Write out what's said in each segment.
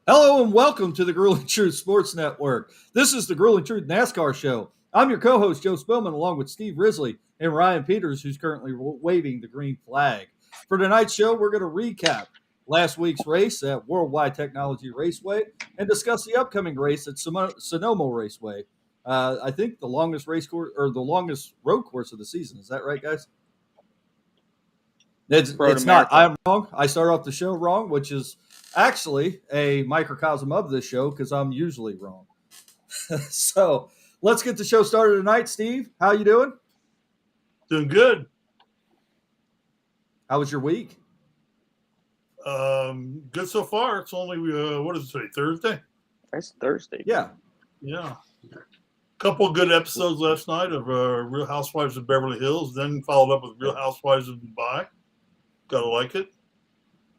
Hello and welcome to the Grueling Truth Sports Network. This is the Grueling Truth NASCAR Show. I'm your co-host, Joe Spilman, along with Steve Risley and Ryan Peters, who's currently waving the green flag. For tonight's show, we're going to recap last week's race at WWT Technology Raceway and discuss the upcoming race at Sonoma Raceway. I think the longest race course or the longest road course of the season. Is that right, guys? It's not. I'm wrong. I start off the show wrong, which is actually a microcosm of this show because I'm usually wrong. So let's get the show started tonight. Steve, how you doing? Doing good. How was your week? Good so far. It's only, what is it today, Thursday? It's Thursday. Yeah. Couple good episodes last night of Real Housewives of Beverly Hills, then followed up with Real Housewives of Dubai. Gotta like it.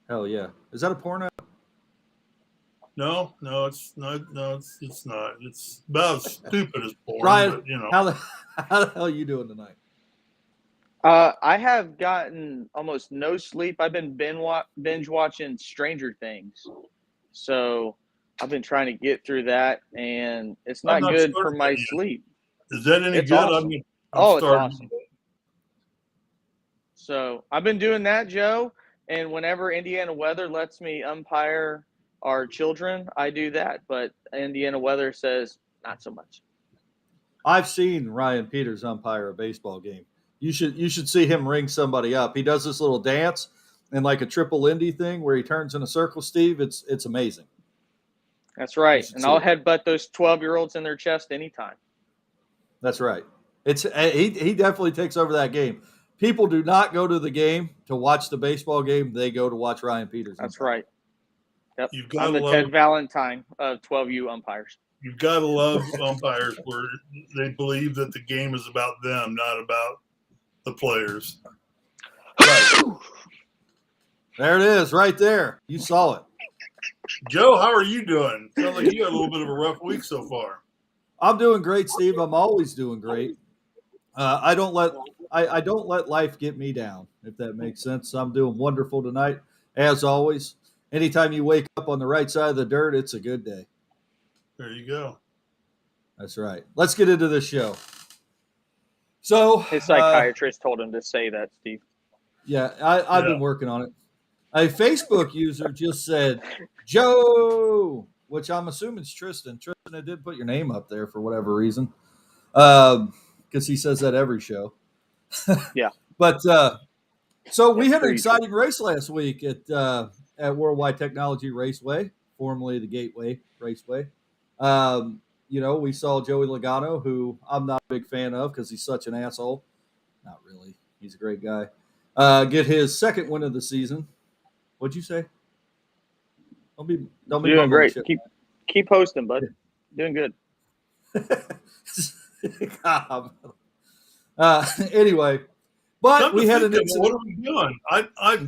Hell yeah. Is that a porno? No, it's not. No, it's not. It's about as stupid as porn. Ryan, but, you know. how the hell are you doing tonight? I have gotten almost no sleep. I've been binge watching Stranger Things. So I've been trying to get through that, and it's not good for my sleep. Is that any It's good? awesome. It's awesome. So I've been doing that, Joe, and whenever Indiana weather lets me umpire our children, I do that. But Indiana weather says not so much. I've seen Ryan Peters umpire a baseball game. You should see him ring somebody up. He does this little dance and like a triple Indy thing where he turns in a circle, Steve. It's amazing. That's right. And I'll headbutt those 12-year-olds in their chest anytime. That's right. He definitely takes over that game. People do not go to the game to watch the baseball game. They go to watch Ryan Peters. That's right. Yep. I'm the Ted Valentine of 12U umpires. You've got to love umpires where they believe that the game is about them, not about the players. Right. There it is, right there. You saw it. Joe, how are you doing? Sounds like you had a little bit of a rough week so far. I'm doing great, Steve. I'm always doing great. I don't let life get me down, if that makes sense. I'm doing wonderful tonight, as always. Anytime you wake up on the right side of the dirt, it's a good day. There you go. That's right. Let's get into the show. So his psychiatrist told him to say that, Steve. Yeah, I've been working on it. A Facebook user just said, Joe, which I'm assuming is Tristan. Tristan, I did put your name up there for whatever reason, because he says that every show. Yeah. But so we had an exciting race last week at WWT Technology Raceway, formerly the Gateway Raceway. We saw Joey Logano, who I'm not a big fan of because he's such an asshole. Not really. He's a great guy. Get his second win of the season. What'd you say? Don't be doing great. Keep hosting, bud. Doing good. Anyway, but we had an incident. What are we doing?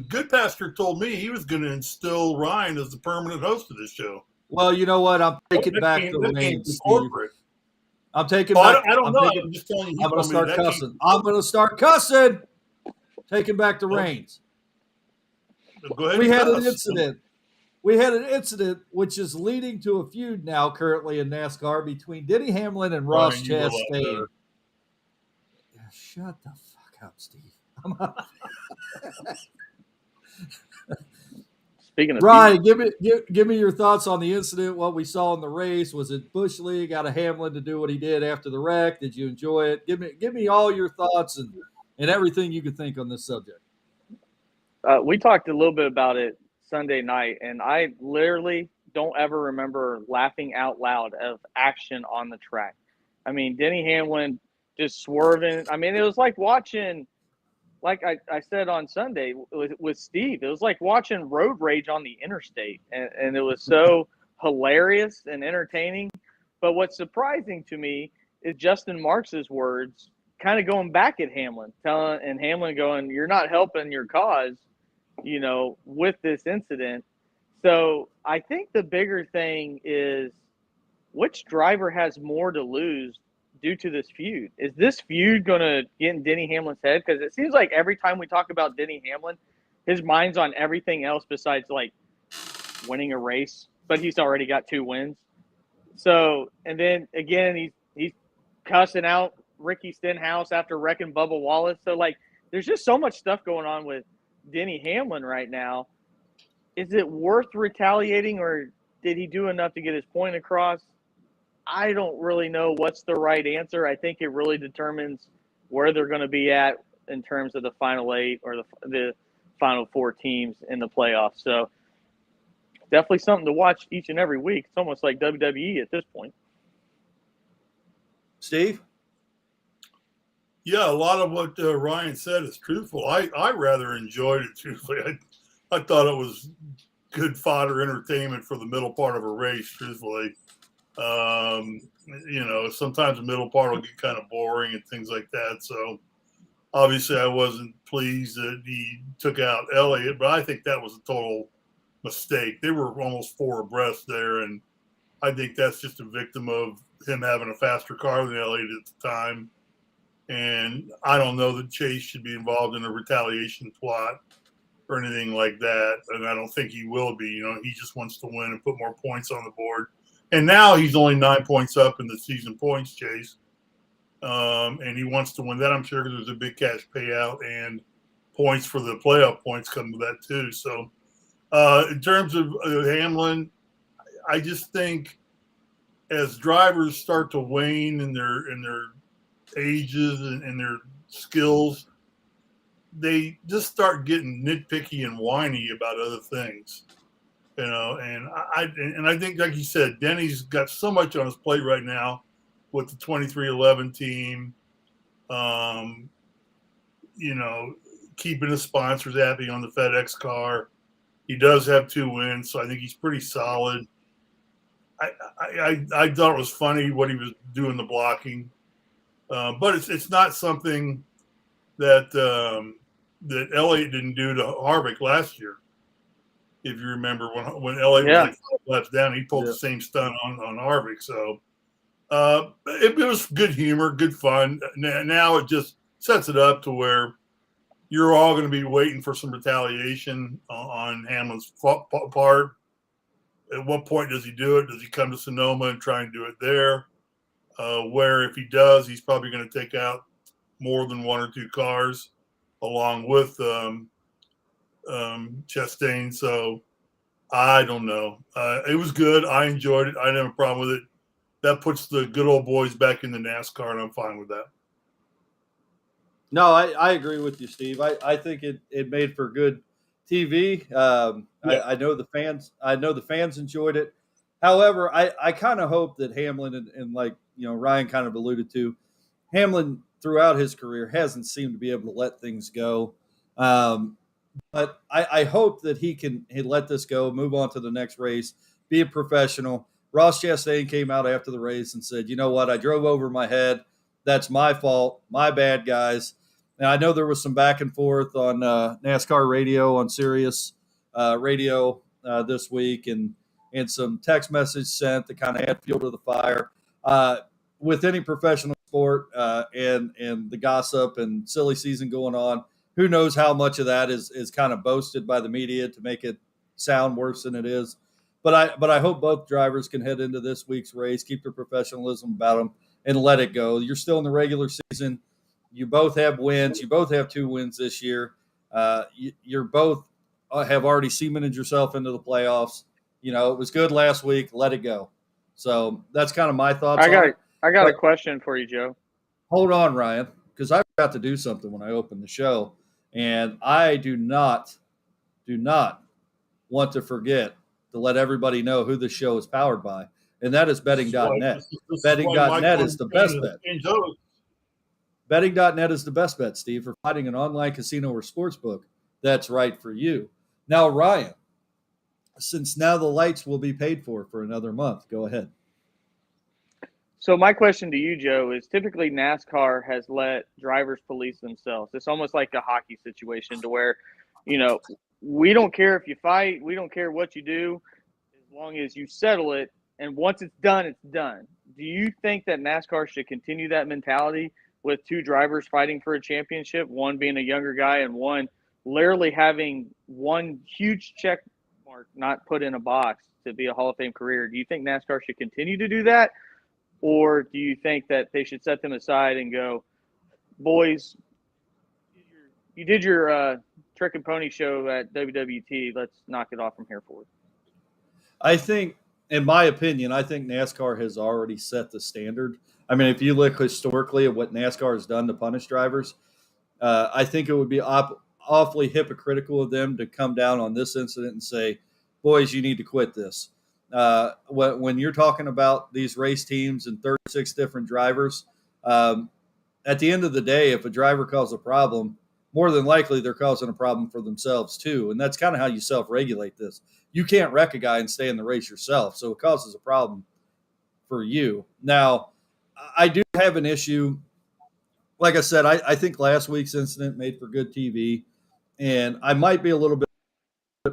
Good Pastor told me he was going to instill Ryan as the permanent host of this show. Well, you know what? I'm taking back the reins, Steve. I'm taking back. I don't know. I'm just telling you. I'm going to start cussing. I'm going to start cussing. Taking back the reins. Go ahead. We had an incident. We had an incident which is leading to a feud now currently in NASCAR between Denny Hamlin and Ross Chastain. Shut the fuck up, Steve. Speaking of Ryan, give me your thoughts on the incident, what we saw in the race. Was it Busch League out of Hamlin to do what he did after the wreck? Did you enjoy it? Give me all your thoughts and everything you could think on this subject. We talked a little bit about it Sunday night, and I literally don't ever remember laughing out loud of action on the track. I mean, Denny Hamlin just swerving. I mean, it was like watching, like I said on Sunday with Steve, it was like watching road rage on the interstate, and it was so hilarious and entertaining. But what's surprising to me is Justin Marks's words kind of going back at Hamlin, and Hamlin going, "You're not helping your cause, with this incident." So I think the bigger thing is which driver has more to lose due to this feud. Is this feud going to get in Denny Hamlin's head? Because it seems like every time we talk about Denny Hamlin, his mind's on everything else besides like winning a race but he's already got 2 wins. So, and then again, he's cussing out Ricky Stenhouse after wrecking Bubba Wallace. So, like, there's just so much stuff going on with Denny Hamlin right now. Is it worth retaliating, or did he do enough to get his point across? I don't really know what's the right answer. I think it really determines where they're going to be at in terms of the final 8 or the final 4 teams in the playoffs. So definitely something to watch each and every week. It's almost like WWE at this point. Steve? Yeah, a lot of what Ryan said is truthful. I rather enjoyed it, truthfully. I thought it was good fodder entertainment for the middle part of a race, truthfully. Sometimes the middle part will get kind of boring and things like that. So obviously I wasn't pleased that he took out Elliott, but I think that was a total mistake. They were almost 4 abreast there, and I think that's just a victim of him having a faster car than Elliott at the time. And I don't know that Chase should be involved in a retaliation plot or anything like that. And I don't think he will be. He just wants to win and put more points on the board. And now he's only 9 points up in the season points chase. And he wants to win that, I'm sure, because there's a big cash payout and points for the playoff points come with that too. So in terms of Hamlin, I just think as drivers start to wane in their ages and their skills, they just start getting nitpicky and whiny about other things. And I think, like you said, Denny's got so much on his plate right now with the 2311 team, keeping his sponsors happy on the FedEx car. He does have 2 wins, so I think he's pretty solid. I thought it was funny what he was doing the blocking, but it's not something that Elliott didn't do to Harvick last year. If you remember when Elliott was like 5 laps down, he pulled the same stunt on Harvick. So it was good humor, good fun. Now it just sets it up to where you're all going to be waiting for some retaliation on Hamlin's part. At what point does he do it? Does he come to Sonoma and try and do it there? Where if he does, he's probably going to take out more than 1 or 2 cars along with Chastain. So I don't know. It was good. I enjoyed it. I didn't have a problem with it. That puts the good old boys back in the NASCAR, and I'm fine with that. No, I agree with you, Steve. I think it made for good TV. I know the fans enjoyed it. However, I kind of hope that Hamlin and like Ryan kind of alluded to, Hamlin throughout his career hasn't seemed to be able to let things go. But I hope that he let this go, move on to the next race, be a professional. Ross Chastain came out after the race and said, "You know what? I drove over my head. That's my fault. My bad, guys." And I know there was some back and forth on NASCAR radio, on Sirius radio this week, and some text message sent to kind of add fuel to the fire. With any professional sport and the gossip and silly season going on, who knows how much of that is kind of boasted by the media to make it sound worse than it is. But I hope both drivers can head into this week's race, keep their professionalism about them, and let it go. You're still in the regular season. You both have wins. You both have 2 wins this year. You're both have already cemented yourself into the playoffs. It was good last week. Let it go. So that's kind of my thoughts. I got a question for you, Joe. Hold on, Ryan, because I forgot to do something when I opened the show, and I do not want to forget to let everybody know who this show is powered by, and that is betting.net. Betting.net is the best bet. Betting.net is the best bet, Steve, for finding an online casino or sportsbook that's right for you. Now, Ryan, since now the lights will be paid for another month, go ahead. So my question to you, Joe, is typically NASCAR has let drivers police themselves. It's almost like a hockey situation to where, we don't care if you fight. We don't care what you do as long as you settle it. And once it's done, it's done. Do you think that NASCAR should continue that mentality with 2 drivers fighting for a championship, one being a younger guy and one literally having one huge check mark mark, not put in a box to be a Hall of Fame career. Do you think NASCAR should continue to do that? Or do you think that they should set them aside and go, boys, you did your trick and pony show at WWT. Let's knock it off from here forward. I think, in my opinion, I think NASCAR has already set the standard. I mean, if you look historically at what NASCAR has done to punish drivers, I think it would be awfully hypocritical of them to come down on this incident and say, boys, you need to quit this. When you're talking about these race teams and 36 different drivers, at the end of the day, if a driver causes a problem, more than likely they're causing a problem for themselves too. And that's kind of how you self-regulate this. You can't wreck a guy and stay in the race yourself, so it causes a problem for you. Now, I do have an issue. Like I said, I think last week's incident made for good TV, and I might be a little bit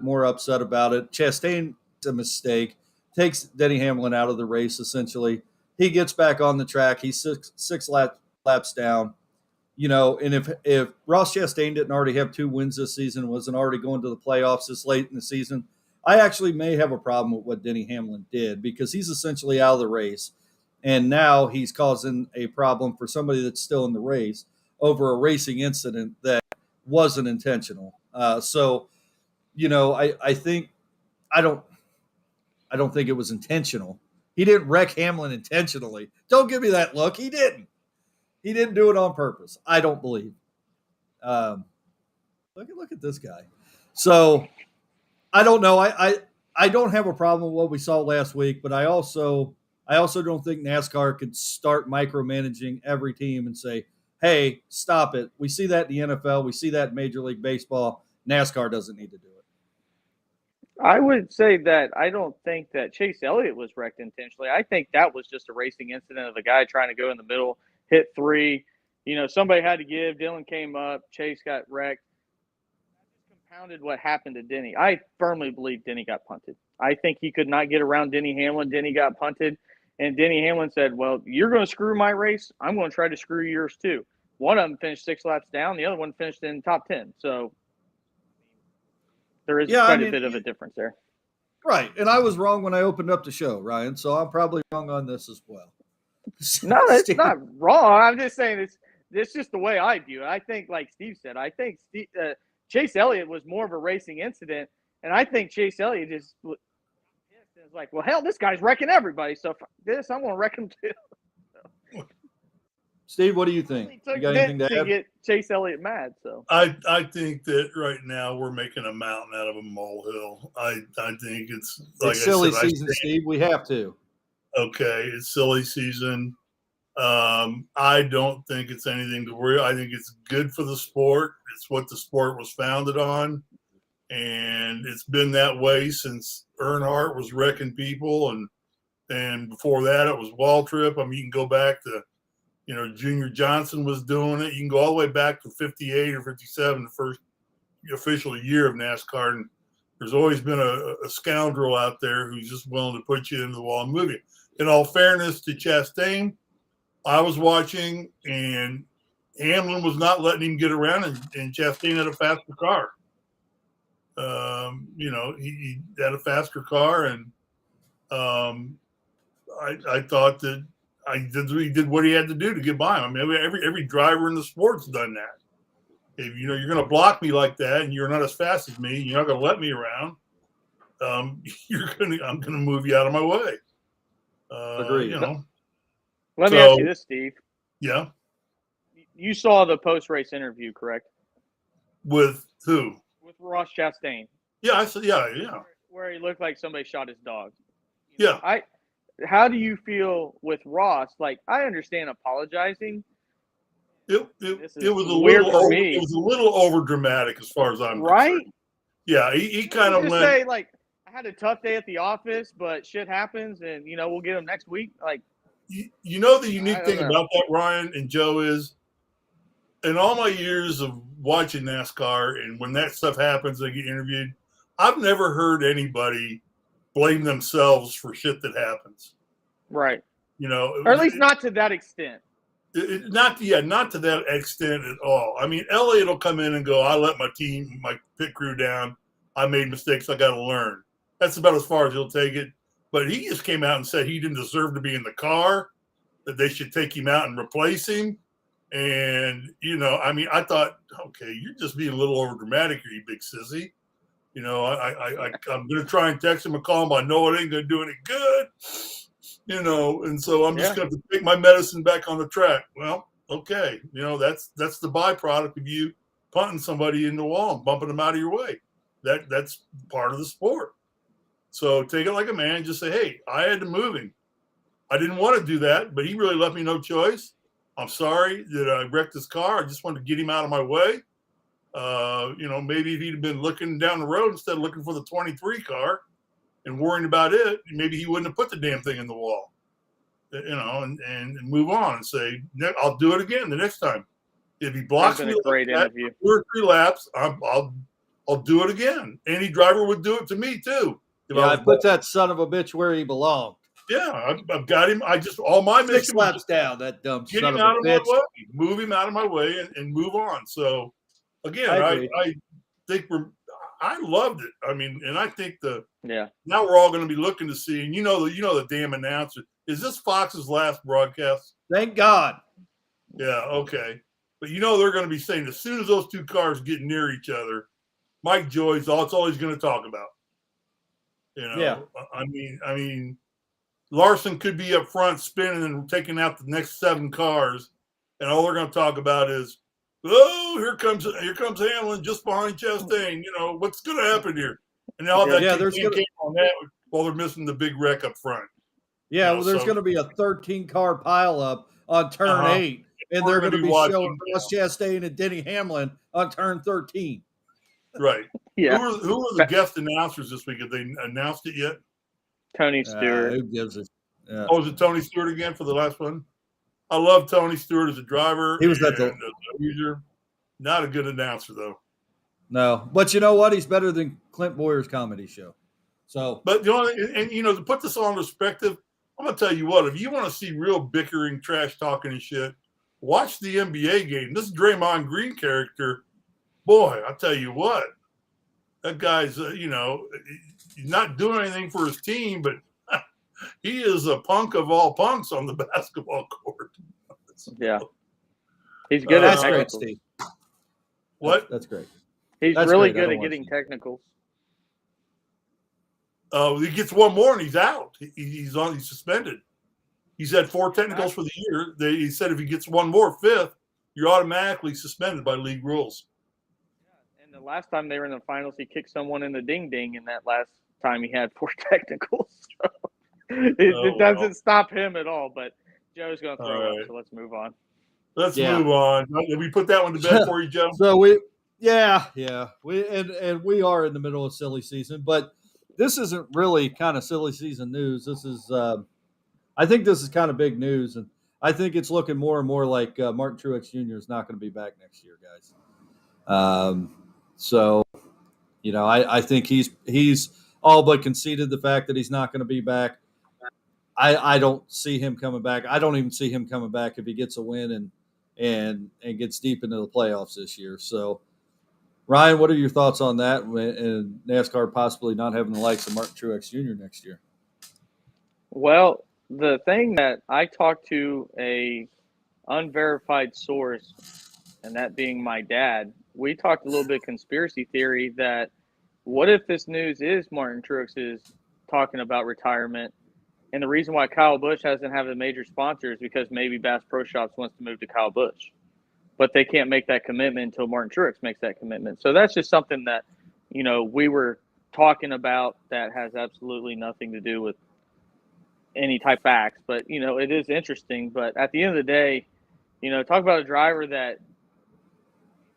more upset about it. Chastain's a mistake, takes Denny Hamlin out of the race, essentially. He gets back on the track. He's six laps down. You know, and if Ross Chastain didn't already have 2 wins this season, wasn't already going to the playoffs this late in the season, I actually may have a problem with what Denny Hamlin did, because he's essentially out of the race. And now he's causing a problem for somebody that's still in the race over a racing incident that wasn't intentional. So, you know, I don't think it was intentional. He didn't wreck Hamlin intentionally. Don't give me that look. He didn't. He didn't do it on purpose. I don't believe. Look at this guy. So I don't know. I don't have a problem with what we saw last week, but I also don't think NASCAR could start micromanaging every team and say, hey, stop it. We see that in the NFL. We see that in Major League Baseball. NASCAR doesn't need to do it. I would say that I don't think that Chase Elliott was wrecked intentionally. I think that was just a racing incident of a guy trying to go in the middle, hit 3. You know, somebody had to give. Dylan came up. Chase got wrecked. That just compounded what happened to Denny. I firmly believe Denny got punted. I think he could not get around Denny Hamlin. Denny got punted. And Denny Hamlin said, well, you're going to screw my race. I'm going to try to screw yours too. One of them finished 6 laps down. The other one finished in top 10. So there is quite a bit of a difference there. Right. And I was wrong when I opened up the show, Ryan. So I'm probably wrong on this as well. No, it's not wrong. I'm just saying it's just the way I view it. I think, like Steve said, I think Chase Elliott was more of a racing incident. And I think Chase Elliott just was like, well, hell, this guy's wrecking everybody. So this, I'm going to wreck him too. Steve, what do you think? You got anything to add? Get Chase Elliott mad. So I think that right now we're making a mountain out of a molehill. I think it's like it's silly season, Steve. We have to. Okay, it's silly season. I don't think it's anything to worry. I think it's good for the sport. It's what the sport was founded on, and it's been that way since Earnhardt was wrecking people, and before that it was Waltrip. I mean, you can go back to, you know, Junior Johnson was doing it. You can go all the way back to 58 or 57, the first official year of NASCAR, and there's always been a scoundrel out there who's just willing to put you into the wall and move you. In all fairness to Chastain, I was watching, and Hamlin was not letting him get around, and Chastain had a faster car. You know, he had a faster car, and I thought that he did what he had to do to get by him. I mean, every driver in the sport's done that. If you know you're going to block me like that, and you're not as fast as me, you're not going to let me around. I'm going to move you out of my way. Agreed. You know. Let me ask you this, Steve. Yeah. You saw the post-race interview, correct? With who? With Ross Chastain. Yeah, I said, yeah. Where he looked like somebody shot his dog. Yeah. How do you feel with Ross? Like, I understand apologizing. It was a weird little it was a little over dramatic as far as I'm concerned. Yeah, he kind of went. Say, like, I had a tough day at the office, but shit happens, and we'll get him next week. Like, you know, the unique thing about that, Ryan and Joe, is in all my years of watching NASCAR, and when that stuff happens, they get interviewed, I've never heard anybody blame themselves for shit that happens. Right. You know, or at least not to that extent. Not to that extent at all. I mean, Elliott will come in and go, I let my pit crew down. I made mistakes. I got to learn. That's about as far as he'll take it. But he just came out and said he didn't deserve to be in the car, that they should take him out and replace him. And, I mean, I thought, okay, you're just being a little over dramatic here, you big sissy. I'm going to try and text him and call him. I know it ain't going to do any good, and so I'm just going to take my medicine back on the track. Well, okay. That's the byproduct of you punting somebody in the wall and bumping them out of your way. That's part of the sport. So take it like a man. Just say, hey, I had to move him. I didn't want to do that, but he really left me no choice. I'm sorry that I wrecked his car. I just wanted to get him out of my way. Maybe if he'd have been looking down the road instead of looking for the 23 car and worrying about it, maybe he wouldn't have put the damn thing in the wall, and move on and say, I'll do it again the next time. If he blocks me for 2 or 3 laps, I'll do it again. Any driver would do it to me too. I put that son of a bitch where he belonged. Yeah, I've got him. All my 6 laps down, that dumb get son him of out a of bitch. my way, move him out of my way, and move on. So, again, I think I loved it. I mean, and I think now we're all going to be looking to see, and the damn announcer. Is this Fox's last broadcast? Thank God. Yeah, okay. But they're going to be saying as soon as those 2 cars get near each other, Mike Joy's that's all he's going to talk about. Yeah. I mean, Larson could be up front spinning and taking out the next 7 cars, and all they're going to talk about is, oh, here comes Hamlin just behind Chastain. What's going to happen here? And all that came on that while they're missing the big wreck up front. Yeah, there's going to be a 13-car pileup on turn 8, and they're going to be showing Ross Chastain and Denny Hamlin on turn 13. Right. Yeah. Who are the guest announcers this week? Have they announced it yet? Tony Stewart. Who gives it? Yeah. Oh, is it Tony Stewart again for the last one? I love Tony Stewart as a driver. He was as a user. Not a good announcer, though. No, but you know what? He's better than Clint Boyer's comedy show. So, but to put this all in perspective, I'm gonna tell you what. If you want to see real bickering, trash talking, and shit, watch the NBA game. This Draymond Green character, boy, I tell you what, that guy's he's not doing anything for his team, but he is a punk of all punks on the basketball court. Yeah, he's good at technicals. Steve. What? That's great. He's really good at getting technicals. He gets one more and he's out. He's suspended. He's had 4 technicals for the year. He said if he gets one more, 5th, you're automatically suspended by league rules. Yeah, and the last time they were in the finals, he kicked someone in the ding-ding, and that last time he had 4 technicals. So it doesn't stop him at all, but Joe's going to throw up, so let's move on. Let's move on. Did we put that one to bed for you, Joe? So we are in the middle of silly season, but this isn't really kind of silly season news. This is, I think this is kind of big news, and I think it's looking more and more like Martin Truex Jr. is not going to be back next year, guys. I think he's all but conceded the fact that he's not going to be back. I don't see him coming back. I don't even see him coming back if he gets a win and gets deep into the playoffs this year. So, Ryan, what are your thoughts on that and NASCAR possibly not having the likes of Martin Truex Jr. next year? Well, the thing that I talked to a unverified source, and that being my dad, we talked a little bit conspiracy theory that what if this news is Martin Truex is talking about retirement, and the reason why Kyle Busch hasn't had a major sponsor is because maybe Bass Pro Shops wants to move to Kyle Busch, but they can't make that commitment until Martin Truex makes that commitment. So that's just something that, we were talking about that has absolutely nothing to do with any type of facts, but, it is interesting. But at the end of the day, talk about a driver that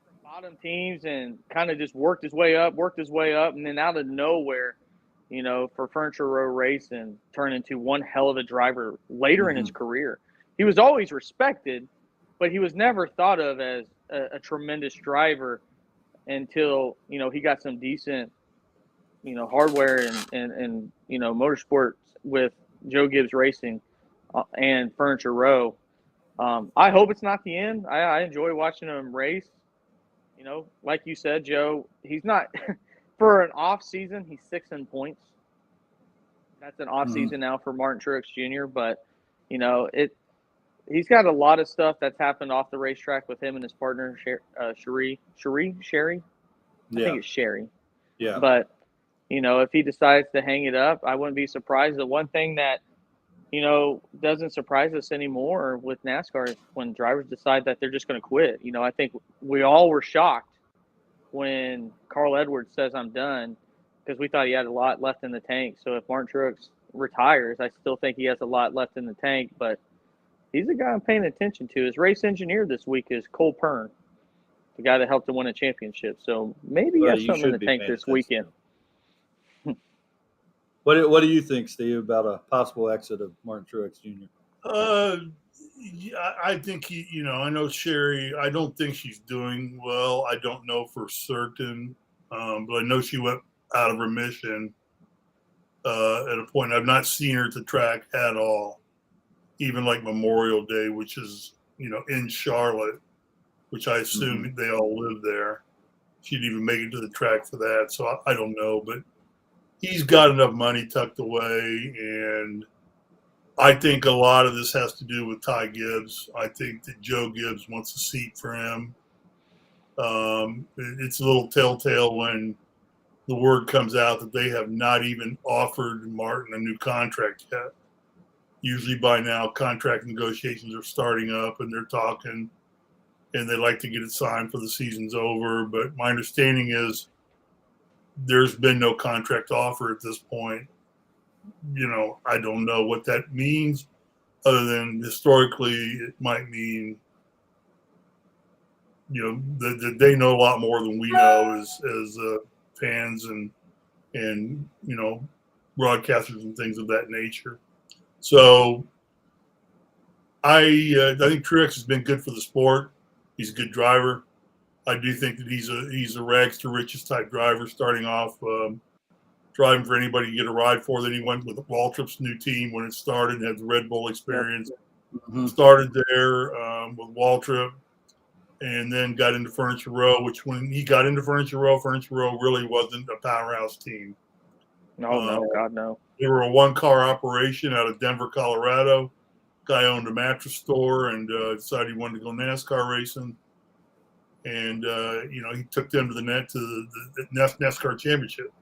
from bottom teams and kind of just worked his way up, and then out of nowhere, for Furniture Row Racing, turned into one hell of a driver later in his career. He was always respected, but he was never thought of as a tremendous driver until, he got some decent, hardware and motorsports with Joe Gibbs Racing and Furniture Row. I hope it's not the end. I enjoy watching him race. Like you said, Joe, he's not – for an off season, he's 6th in points. That's an off season now for Martin Truex Jr. But he's got a lot of stuff that's happened off the racetrack with him and his partner Sherry. I think it's Sherry. Yeah. But if he decides to hang it up, I wouldn't be surprised. The one thing that doesn't surprise us anymore with NASCAR is when drivers decide that they're just going to quit. I think we all were shocked when Carl Edwards says I'm done, because we thought he had a lot left in the tank. So if Martin Truex retires, I still think he has a lot left in the tank. But he's a guy I'm paying attention to. His race engineer this week is Cole Pern, the guy that helped him win a championship. So maybe he has something in the tank this weekend. What do you think, Steve, about a possible exit of Martin Truex Jr.? I think I know Sherry. I don't think she's doing well. I don't know for certain, but I know she went out of remission at a point. I've not seen her at the track at all, even like Memorial Day, which is in Charlotte, which I assume they all live there. She didn't even make it to the track for that, so I don't know, but he's got enough money tucked away, and I think a lot of this has to do with Ty Gibbs. I think that Joe Gibbs wants a seat for him. It's a little telltale when the word comes out that they have not even offered Martin a new contract yet. Usually by now, contract negotiations are starting up and they're talking, and they like to get it signed for the season's over. But my understanding is there's been no contract offer at this point. I don't know what that means, other than historically it might mean, that they know a lot more than we know as fans and broadcasters and things of that nature. So I think Truex has been good for the sport. He's a good driver. I do think that he's a rags to riches type driver, starting off driving for anybody to get a ride for. Then he went with Waltrip's new team when it started and had the Red Bull experience. Started there with Waltrip, and then got into Furniture Row, which when he got into Furniture Row really wasn't a powerhouse team. No, God, no. They were a one-car operation out of Denver, Colorado. Guy owned a mattress store and decided he wanted to go NASCAR racing. And, he took them to the NASCAR championship.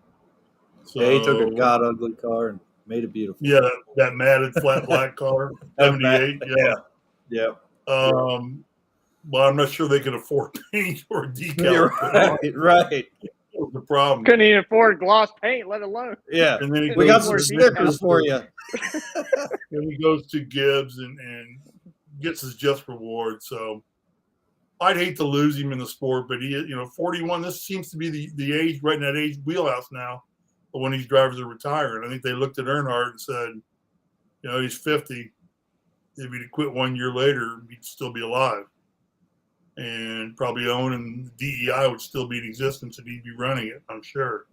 So, yeah, he took a god ugly car and made it beautiful. Yeah, that matted flat black car, 78. Yeah. But I'm not sure they could afford paint or decal. Right. The problem. Couldn't even afford gloss paint, let alone. Yeah. And then we got some stickers for you. Then he goes to Gibbs and gets his just reward. So I'd hate to lose him in the sport, but he, 41. This seems to be the age, right in that age wheelhouse now, of when these drivers are retiring. I think they looked at Earnhardt and said, he's 50. If he'd quit 1 year later, he'd still be alive, and probably own, and DEI would still be in existence, and he'd be running it, I'm sure.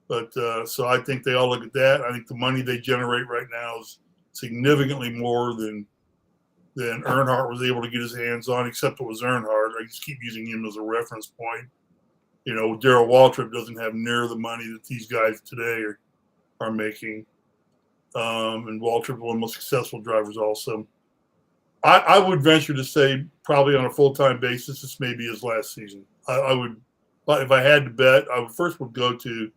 But so I think they all look at that. I think the money they generate right now is significantly more than Earnhardt was able to get his hands on, except it was Earnhardt. I just keep using him as a reference point. Darrell Waltrip doesn't have near the money that these guys today are making. And Waltrip, one of the most successful drivers also. I would venture to say probably on a full-time basis, this may be his last season. I would, if I had to bet, I would go to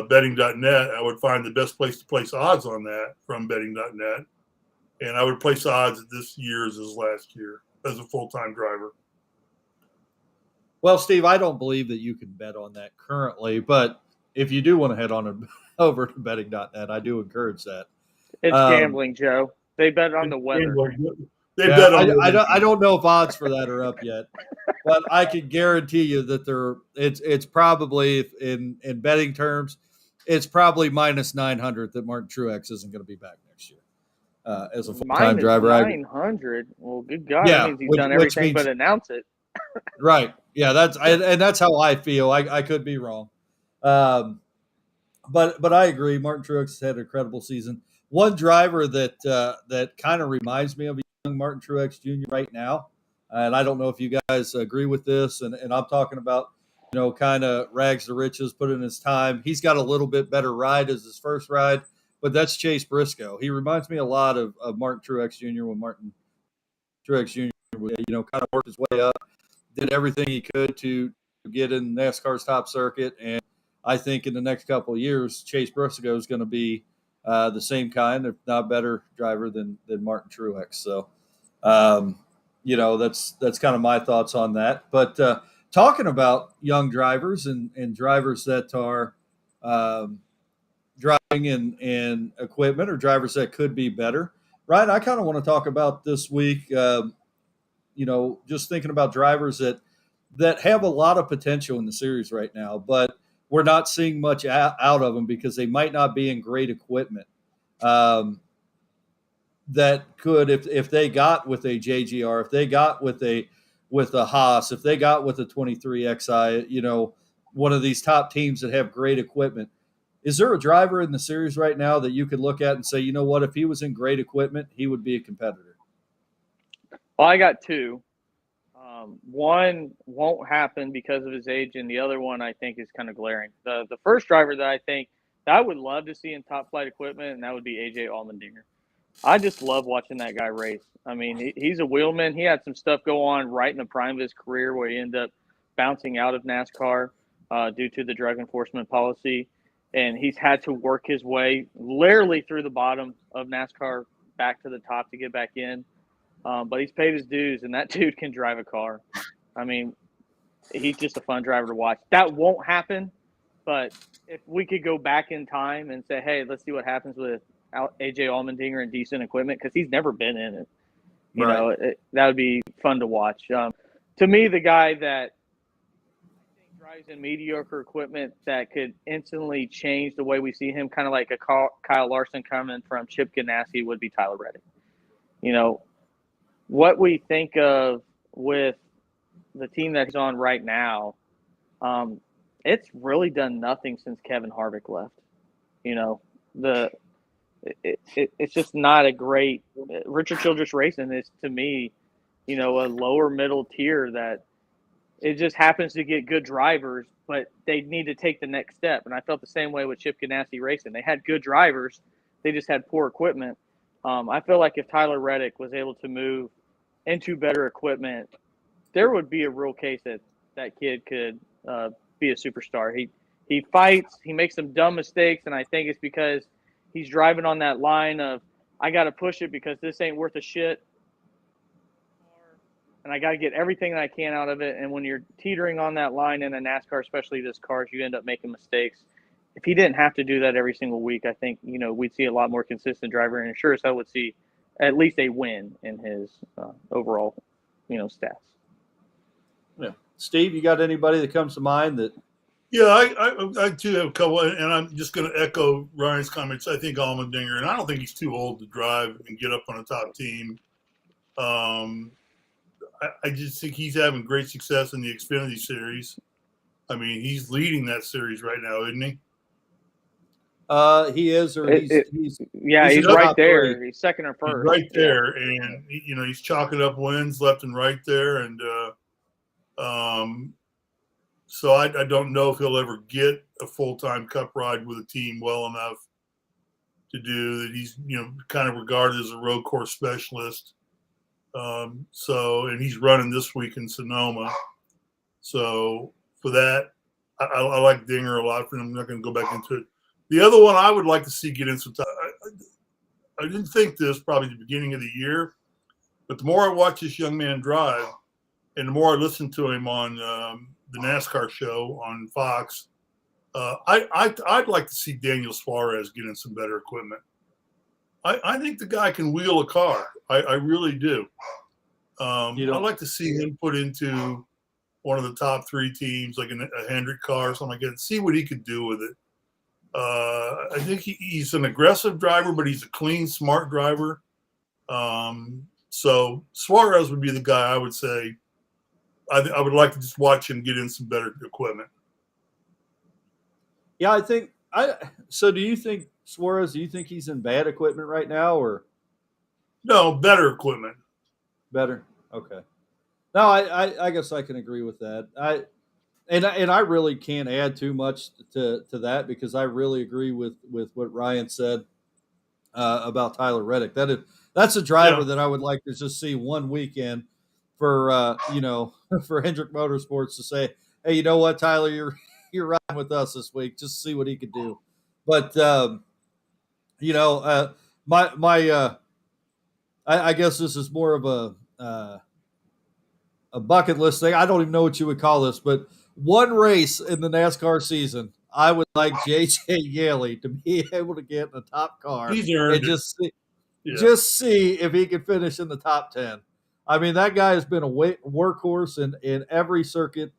betting.net. I would find the best place to place odds on that from betting.net. And I would place odds that this year is his last year as a full-time driver. Well, Steve, I don't believe that you can bet on that currently, but if you do want to head on over to betting.net, I do encourage that. It's gambling, Joe. They bet on the weather. I don't know if odds for that are up yet, but I can guarantee you that it's probably in betting terms, it's probably minus 900 that Martin Truex isn't going to be back next year as a full-time driver. 900. Well, good God, that means he's done everything but announce it. Right. Yeah, that's how I feel. I could be wrong. But I agree. Martin Truex has had an incredible season. One driver that kind of reminds me of a young Martin Truex Jr. right now, and I don't know if you guys agree with this, and I'm talking about, kind of rags to riches, put in his time. He's got a little bit better ride as his first ride, but that's Chase Briscoe. He reminds me a lot of Martin Truex Jr. when Martin Truex Jr. Kind of worked his way up, did everything he could to get in NASCAR's top circuit. And I think in the next couple of years, Chase Briscoe is going to be the same kind, if not better, driver than Martin Truex. So, that's kind of my thoughts on that. But talking about young drivers and drivers that are driving in equipment or drivers that could be better, Ryan, I kind of want to talk about this week. Just thinking about drivers that have a lot of potential in the series right now, but we're not seeing much out of them because they might not be in great equipment. That could, if they got with a JGR, if they got with a Haas, if they got with a 23XI, one of these top teams that have great equipment. Is there a driver in the series right now that you could look at and say, you know what, if he was in great equipment, he would be a competitor? Well, I got two. One won't happen because of his age, and the other one I think is kind of glaring. The first driver that I think that I would love to see in top flight equipment, and that would be Alden Dinger. I just love watching that guy race. I mean, he's a wheelman. He had some stuff go on right in the prime of his career where he ended up bouncing out of NASCAR due to the drug enforcement policy, and he's had to work his way literally through the bottom of NASCAR back to the top to get back in. But he's paid his dues, and that dude can drive a car. I mean, he's just a fun driver to watch. That won't happen, but if we could go back in time and say, hey, let's see what happens with Alden Dinger in decent equipment, because he's never been in it. That would be fun to watch. To me, the guy that I think drives in mediocre equipment that could instantly change the way we see him, kind of like a Kyle Larson coming from Chip Ganassi, would be Tyler Reddick. What we think of with the team that's on right now, it's really done nothing since Kevin Harvick left. It's just not a great – Richard Childress Racing is, to me, a lower middle tier that it just happens to get good drivers, but they need to take the next step. And I felt the same way with Chip Ganassi Racing. They had good drivers. They just had poor equipment. I feel like if Tyler Reddick was able to move into better equipment, there would be a real case that kid could be a superstar. He fights, he makes some dumb mistakes, and I think it's because he's driving on that line of, I got to push it because this ain't worth a shit, and I got to get everything that I can out of it. And when you're teetering on that line in a NASCAR, especially this cars, you end up making mistakes. If he didn't have to do that every single week, I think, we'd see a lot more consistent driver, and sure as hell would see at least a win in his overall, stats. Yeah. Steve, you got anybody that comes to mind that? Yeah, I too have a couple, and I'm just going to echo Ryan's comments. I think Alden Dinger, and I don't think he's too old to drive and get up on a top team. I just think he's having great success in the Xfinity Series. I mean, he's leading that series right now, isn't he? He is, or he's right there. Three. He's second or first. He's right there, and he's chalking up wins left and right there, and so I don't know if he'll ever get a full-time Cup ride with a team well enough to do that. He's kind of regarded as a road course specialist. And he's running this week in Sonoma. So for that, I like Dinger a lot. I'm not going to go back into it. The other one I would like to see get in some time. I didn't think this probably at the beginning of the year, but the more I watch this young man drive, and the more I listen to him on the NASCAR show on Fox, I'd like to see Daniel Suarez get in some better equipment. I think the guy can wheel a car. I really do. I'd like to see him put into one of the top three teams, like a Hendrick car or something like that, see what he could do with it. I think he's an aggressive driver, but he's a clean, smart driver. So Suarez would be the guy I would say I would like to just watch him get in some better equipment. Yeah, I think so do you think Suarez, do you think he's in bad equipment right now, or? No, better equipment. Better. Okay. No, I guess I can agree with that. I really can't add too much to that, because I really agree with what Ryan said about Tyler Reddick. That's a driver that I would like to just see one weekend for for Hendrick Motorsports to say, hey, you know what, Tyler, you're riding with us this week. Just see what he could do. But I guess this is more of a bucket list thing. I don't even know what you would call this, but one race in the NASCAR season, I would like JJ Yeley to be able to get in the top car and just see if he can finish in the top 10. I mean, that guy has been a workhorse in every circuit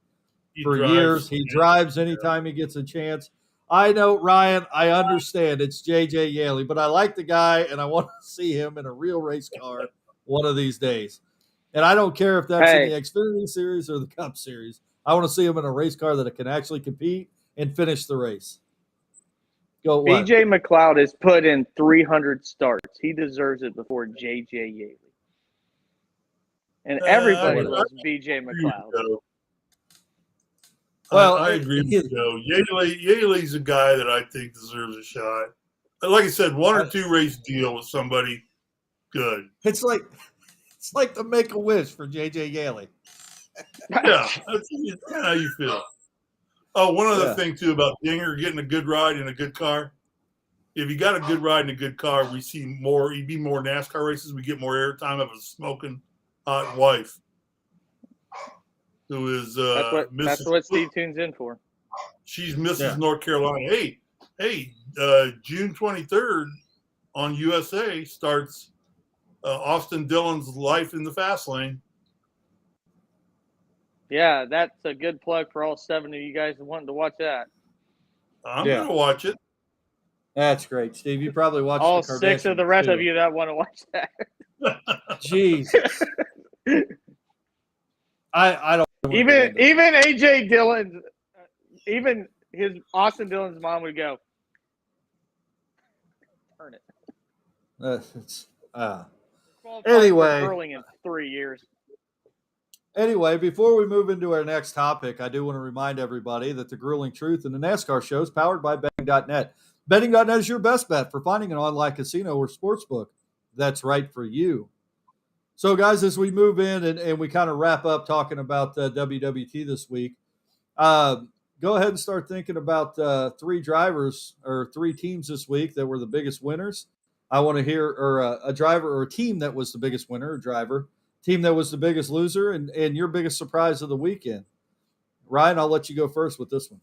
for years. He drives anytime he gets a chance. I know, Ryan, I understand it's JJ Yeley, but I like the guy, and I want to see him in a real race car one of these days. And I don't care if that's in the Xfinity Series or the Cup Series. I want to see him in a race car that can actually compete and finish the race. Go what? BJ McLeod has put in 300 starts. He deserves it before JJ Yeley. And everybody loves BJ McLeod. Well, I agree with Joe. Yaley's a guy that I think deserves a shot. Like I said, one or two race deal with somebody good. It's like the Make-A-Wish for JJ Yeley. Yeah, that's how you feel. Oh, one other thing, too, about Dinger getting a good ride in a good car. If you got a good ride in a good car, we see more. You'd be more NASCAR races. We get more airtime of a smoking hot wife who is that's what Steve tunes in for. She's Mrs. North Carolina. Hey, June 23rd on USA starts Austin Dillon's Life in the Fast Lane. Yeah, that's a good plug for all 7 of you guys wanting to watch that. I'm going to watch it. That's great, Steve. You probably watched all the 6 of the rest of you that want to watch that. Jesus. I don't even AJ Dillon, even his Austin Dillon's mom would go, turn it. Anyway, curling in 3 years. Anyway, before we move into our next topic, I do want to remind everybody that the Grueling Truth and the NASCAR Show is powered by Betting.net. Betting.net is your best bet for finding an online casino or sportsbook that's right for you. So, guys, as we move in and we kind of wrap up talking about WWT this week, go ahead and start thinking about 3 drivers or 3 teams this week that were the biggest winners. I want to hear a driver or a team that was the biggest winner, or driver, team that was the biggest loser, and your biggest surprise of the weekend. Ryan, I'll let you go first with this one.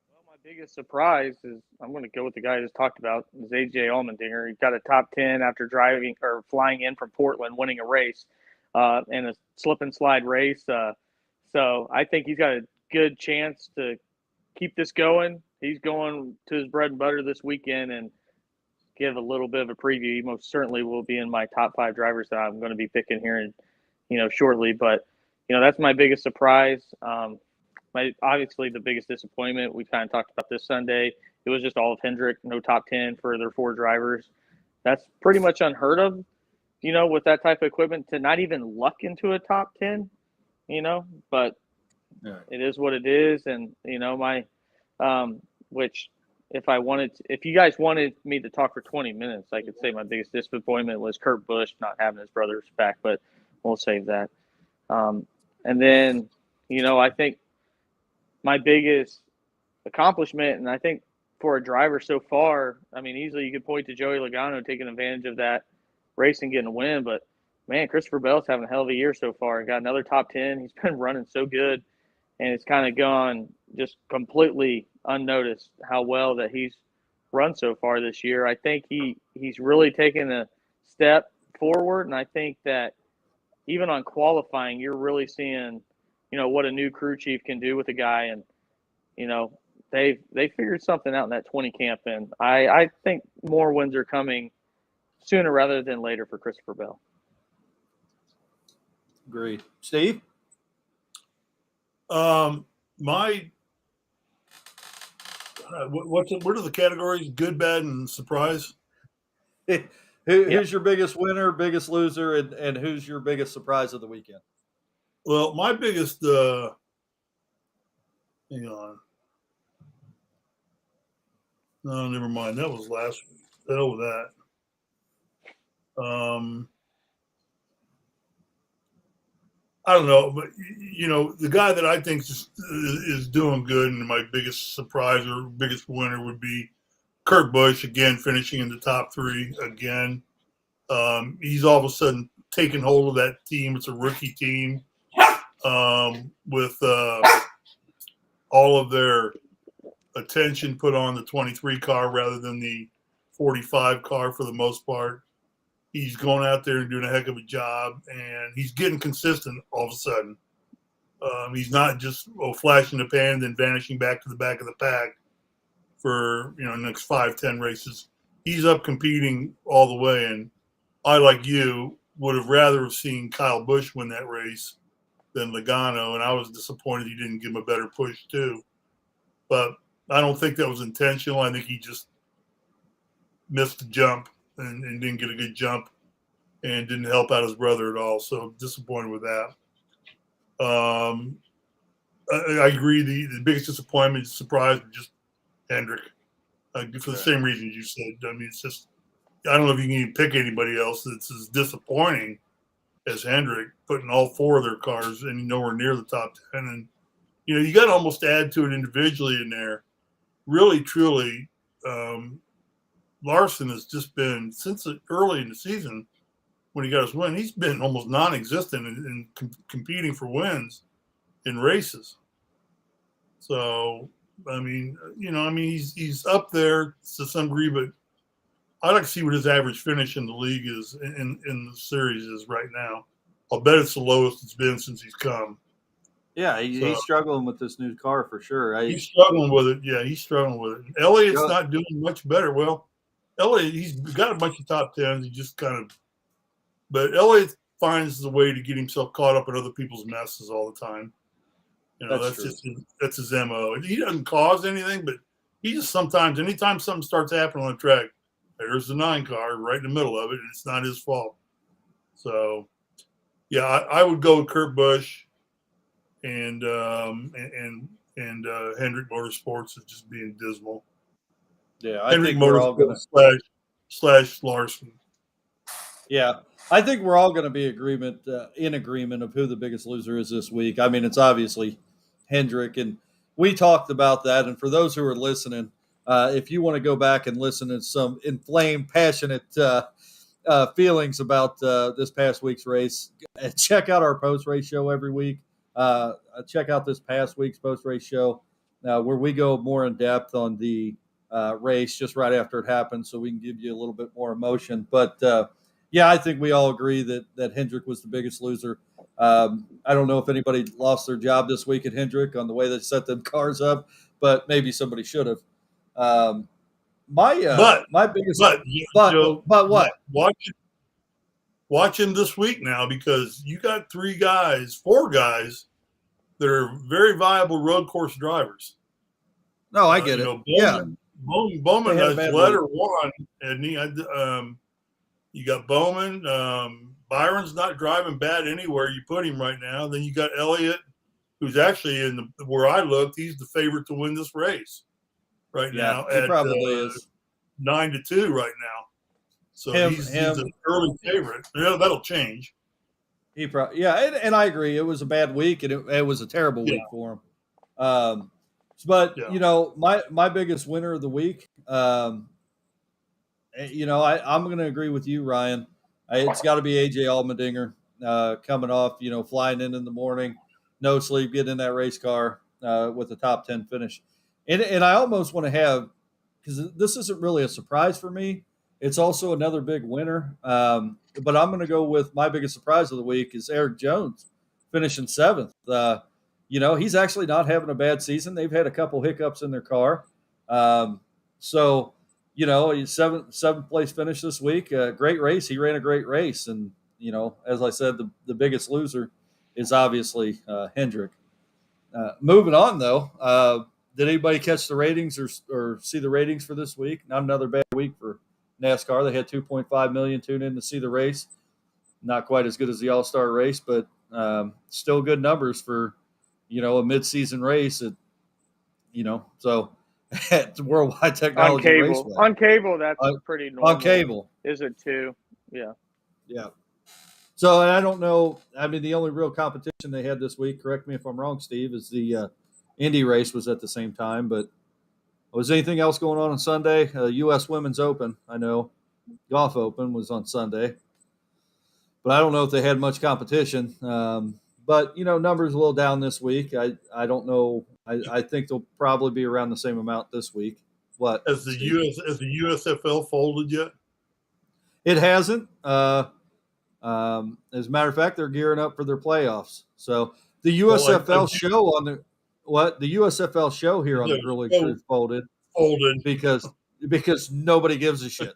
Well, my biggest surprise is I'm going to go with the guy I just talked about, is Allman Dinger. He got a top 10 after driving or flying in from Portland, winning a race in a slip and slide race. So I think he's got a good chance to keep this going. He's going to his bread and butter this weekend, and give a little bit of a preview. He most certainly will be in my top 5 drivers that I'm going to be picking here in, shortly. But, that's my biggest surprise. Obviously the biggest disappointment, we kind of talked about this Sunday. It was just all of Hendrick, no top 10 for their 4 drivers. That's pretty much unheard of, with that type of equipment, to not even luck into a top 10, but it is what it is. And, which, if you guys wanted me to talk for 20 minutes, I could say my biggest disappointment was Kurt Busch not having his brothers back, but we'll save that. And then, I think my biggest accomplishment, and I think for a driver so far, I mean, easily you could point to Joey Logano taking advantage of that race and getting a win, but man, Christopher Bell's having a hell of a year so far. Got another top 10. He's been running so good, and it's kind of gone just completely unnoticed how well that he's run so far this year. I think he's really taken a step forward, and I think that even on qualifying, you're really seeing, what a new crew chief can do with a guy, and they figured something out in that 20 camp, and I think more wins are coming sooner rather than later for Christopher Bell. Agreed. Steve? What are the categories? Good, bad, and surprise? Who's your biggest winner, biggest loser, and who's your biggest surprise of the weekend? Well, my biggest hang on. No, never mind. That was last week. The hell with that. I don't know, but the guy that I think is doing good, and my biggest surprise or biggest winner would be Kurt Busch, again finishing in the top 3 again. He's all of a sudden taken hold of that team. It's a rookie team with all of their attention put on the 23 car rather than the 45 car for the most part. He's going out there and doing a heck of a job, and he's getting consistent all of a sudden. He's not just flash in the pan and then vanishing back to the back of the pack for the next 5-10 races. He's up competing all the way, and I, like you, would have rather have seen Kyle Busch win that race than Logano, and I was disappointed he didn't give him a better push too. But I don't think that was intentional. I think he just missed the jump and didn't get a good jump and didn't help out his brother at all. So disappointed with that. I agree. The biggest disappointment, surprise, was just Hendrick for the same reasons you said. I mean, it's just, I don't know if you can even pick anybody else that's as disappointing as Hendrick, putting all 4 of their cars and nowhere near the top 10. And, you got to almost add to it individually in there. Really, truly, Larson has just been, since early in the season when he got his win, he's been almost non-existent in competing for wins in races. So, I mean, he's up there to some degree, but I'd like to see what his average finish in the league is in the series is right now. I'll bet it's the lowest it's been since he's come. Yeah, he's struggling with this new car for sure. He's struggling with it. Yeah, he's struggling with it. Elliott's not doing much better. Well, Elliott, he's got a bunch of top 10s. He just but Elliott finds the way to get himself caught up in other people's messes all the time. That's his MO. He doesn't cause anything, but he just sometimes, anytime something starts happening on the track, there's the 9 car right in the middle of it, and it's not his fault. So, yeah, I would go with Kurt Busch and Hendrick Motorsports is just being dismal. Yeah, I Hendrick think we're all going to slash Larson. Yeah, I think we're all going to be in agreement of who the biggest loser is this week. I mean, it's obviously Hendrick, and we talked about that. And for those who are listening, if you want to go back and listen to some inflamed, passionate feelings about this past week's race, check out our post-race show every week. Check out this past week's post-race show where we go more in depth on the race just right after it happened, so we can give you a little bit more emotion. But yeah, I think we all agree that Hendrick was the biggest loser. I don't know if anybody lost their job this week at Hendrick on the way they set them cars up, but maybe somebody should have. My biggest Joe, what? Watch him this week now, because you got 4 guys that are very viable road course drivers. No, I get it. Bowman has led or won, and you got Bowman. Byron's not driving bad anywhere you put him right now. Then you got Elliott, who's actually where I looked, he's the favorite to win this race right now. He probably is 9-2 right now. So he's an early favorite. Yeah, that'll change. And I agree. It was a bad week, and it was a terrible week for him. But my biggest winner of the week, I'm going to agree with you, Ryan. It's got to be AJ Allman Dinger coming off, flying in the morning, no sleep, getting in that race car with a top 10 finish. And I almost want to have, because this isn't really a surprise for me, it's also another big winner. But I'm going to go with my biggest surprise of the week is Eric Jones finishing 7th. He's actually not having a bad season. They've had a couple hiccups in their car. So, he's seventh place finish this week. Great race. He ran a great race. And, as I said, the biggest loser is obviously Hendrick. Moving on, though, did anybody catch the ratings or see the ratings for this week? Not another bad week for NASCAR. They had 2.5 million tune in to see the race. Not quite as good as the All-Star race, but still good numbers for, a mid-season race. So at Worldwide Technology Raceway. On cable, that's pretty normal. On cable. Is it too? Yeah. Yeah. So I don't know. I mean, the only real competition they had this week, correct me if I'm wrong, Steve, is the Indy race was at the same time. But was anything else going on Sunday? U.S. Women's Open, I know. Golf Open was on Sunday. But I don't know if they had much competition. But, numbers a little down this week. I don't know. I think they'll probably be around the same amount this week. What? Has the USFL folded yet? It hasn't. As a matter of fact, they're gearing up for their playoffs. So the USFL show on the the USFL show here on the Grilling Truth folded because nobody gives a shit.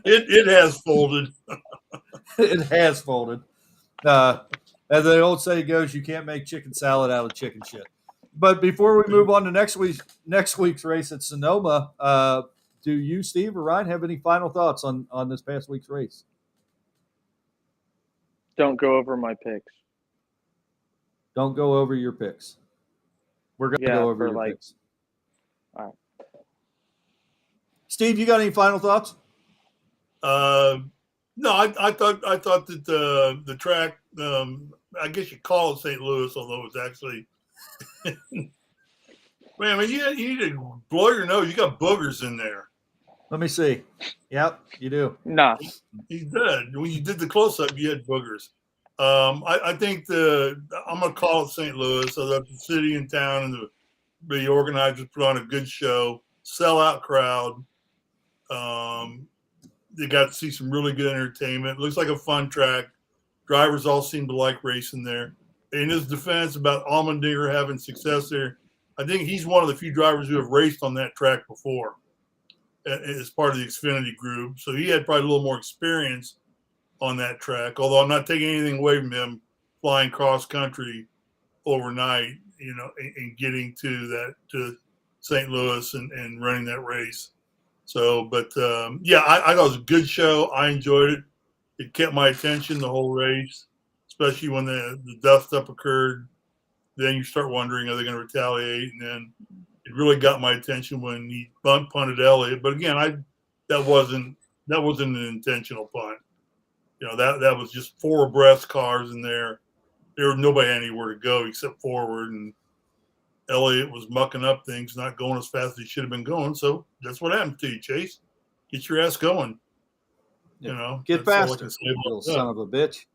It has folded. It has folded. As the old saying goes, you can't make chicken salad out of chicken shit. But before we move on to next week's race at Sonoma, do you, Steve or Ryan, have any final thoughts on this past week's race? Don't go over my picks. Don't go over your picks. We're going to go over your picks. All right. Steve, you got any final thoughts? No, I thought that the track, I guess you call it St. Louis, although it's actually, man, you need to blow your nose. You got boogers in there. Let me see. Yep, you do. Nah. You did. When you did the close-up, you had boogers. I think I'm going to call it St. Louis. So that the city and town and the organizers put on a good show, sellout crowd. They got to see some really good entertainment. It looks like a fun track. Drivers all seem to like racing there. In his defense about Alden Dinger having success there, I think he's one of the few drivers who have raced on that track before as part of the Xfinity group. So he had probably a little more experience on that track, although I'm not taking anything away from him flying cross country overnight, and getting to St. Louis and running that race. So, but I thought it was a good show. I enjoyed it. It kept my attention the whole race, especially when the dust up occurred. Then you start wondering, are they going to retaliate? And then it really got my attention when he punted Elliott. But again, that wasn't an intentional punt. That was just 4 abreast cars in there. There was nobody anywhere to go except forward, and Elliott was mucking up things, not going as fast as he should have been going. So that's what happened to you, Chase. Get your ass going. Get faster, little son of a bitch.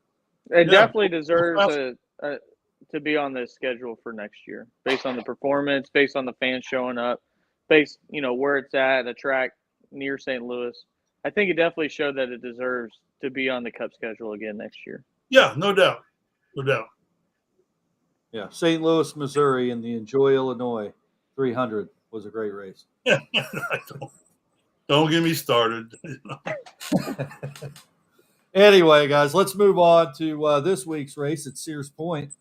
It definitely deserves to be on the schedule for next year, based on the performance, based on the fans showing up, based where it's at a track near St. Louis. I think it definitely showed that it deserves to be on the Cup schedule again next year. Yeah, no doubt. Yeah, St. Louis, Missouri, and the Enjoy Illinois 300 was a great race. Yeah, don't get me started. Anyway, guys, let's move on to this week's race at Sears Point,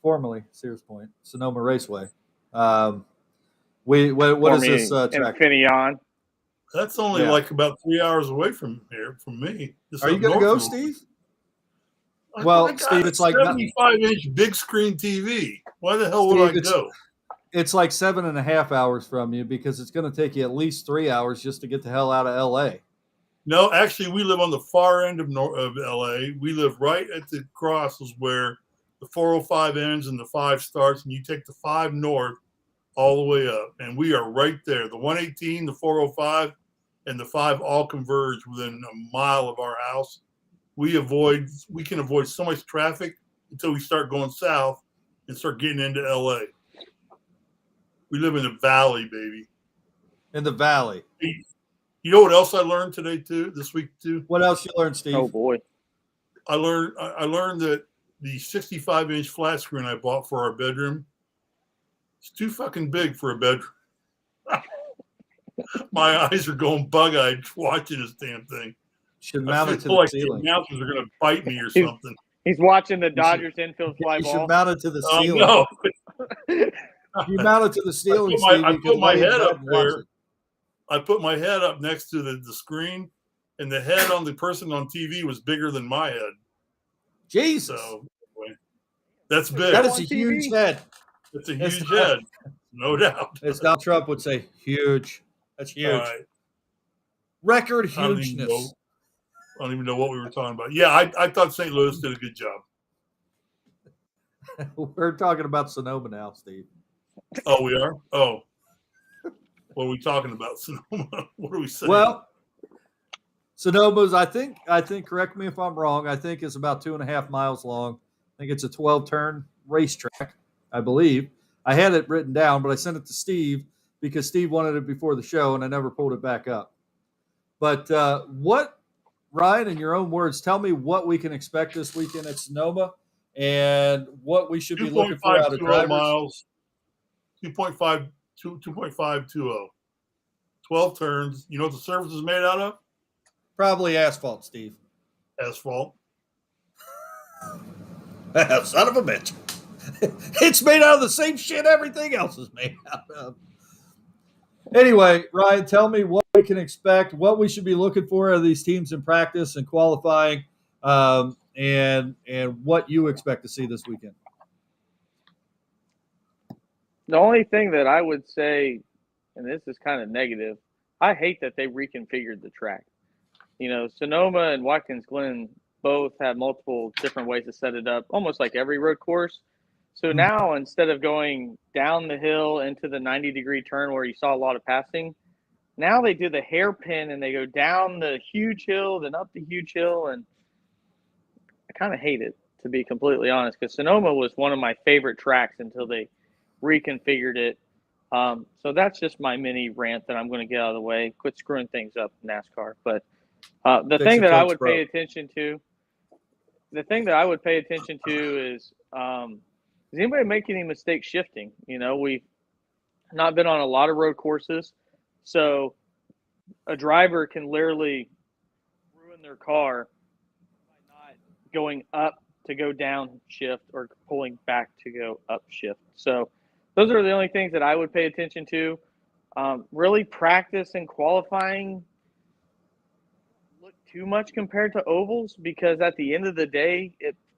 formerly Sears Point, Sonoma Raceway. What is this track? Infineon. That's only like about 3 hours away from here, from me. Are you going to go, Steve? Well, Steve, it's like 75-inch big screen TV. Why the hell would I go? It's like 7.5 hours from you because it's going to take you at least 3 hours just to get the hell out of L.A. No, actually, we live on the far end of L.A. We live right at the crosses where the 405 ends and the 5 starts, and you take the 5 north all the way up, and we are right there. The 118, the 405, and the 5 all converge within a mile of our house. We can avoid so much traffic until we start going south and start getting into LA. We live in the valley, baby. In the valley. You know what else I learned this week too? What else you learned, Steve? Oh boy. I learned that the 65-inch flat screen I bought for our bedroom is too fucking big for a bedroom. My eyes are going bug-eyed watching this damn thing. Should mount it to the ceiling. The announcers are going to bite me or something. He's watching the Dodgers infield fly ball. You should mount it to the ceiling. No. You mount it to the ceiling, I put my head up there. I put my head up next to the screen, and the head on the person on TV was bigger than my head. Jesus. So, that's big. That is a huge head. It's a huge head. no doubt. As Donald Trump would say, huge. That's huge. All right. Record I don't hugeness. even know what we were talking about. Yeah, I thought St. Louis did a good job. We're talking about Sonoma now, Steve. Oh, we are? Oh. What are we talking about, Sonoma? What are we saying? Well, Sonoma's, I think, correct me if I'm wrong, I think it's about 2.5 miles long. I think it's a 12-turn racetrack, I believe. I had it written down, but I sent it to Steve because Steve wanted it before the show, and I never pulled it back up. But what, Ryan, in your own words, tell me what we can expect this weekend at Sonoma and what we should be looking for out of drivers. Miles, 2.520. 12 turns. You know what the surface is made out of? Probably asphalt, Steve. Asphalt. Son of a bitch. It's made out of the same shit everything else is made out of. Anyway, Ryan, tell me what we can expect, what we should be looking for out of these teams in practice and qualifying, and what you expect to see this weekend. The only thing that I would say, and this is kind of negative, I hate that they reconfigured the track. You know, Sonoma and Watkins Glen both have multiple different ways to set it up, almost like every road course. So now, instead of going down the hill into the 90-degree turn where you saw a lot of passing, now they do the hairpin and they go down the huge hill, then up the huge hill. And I kind of hate it, to be completely honest, because Sonoma was one of my favorite tracks until they reconfigured it. So that's just my mini rant that I'm going to get out of the way. Quit screwing things up in NASCAR. But the thing that I would pay attention to is anybody making any mistakes shifting? You know, we've not been on a lot of road courses, so a driver can literally ruin their car by not going up to go down shift or pulling back to go up shift. So those are the only things that I would pay attention to. Really practice and qualifying look too much compared to ovals, because at the end of the day,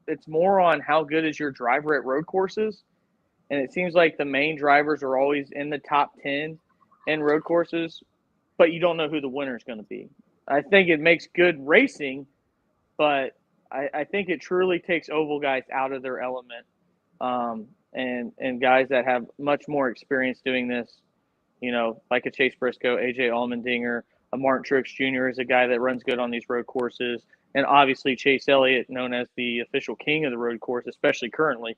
it's more on how good is your driver at road courses. And it seems like the main drivers are always in the top 10 in road courses, but you don't know who the winner is going to be. I think it makes good racing, but I think it truly takes oval guys out of their element, and guys that have much more experience doing this, you know, like a Chase Briscoe, AJ Alden Dinger, a Martin Truex Jr. is a guy that runs good on these road courses. And obviously Chase Elliott, known as the official king of the road course, especially currently.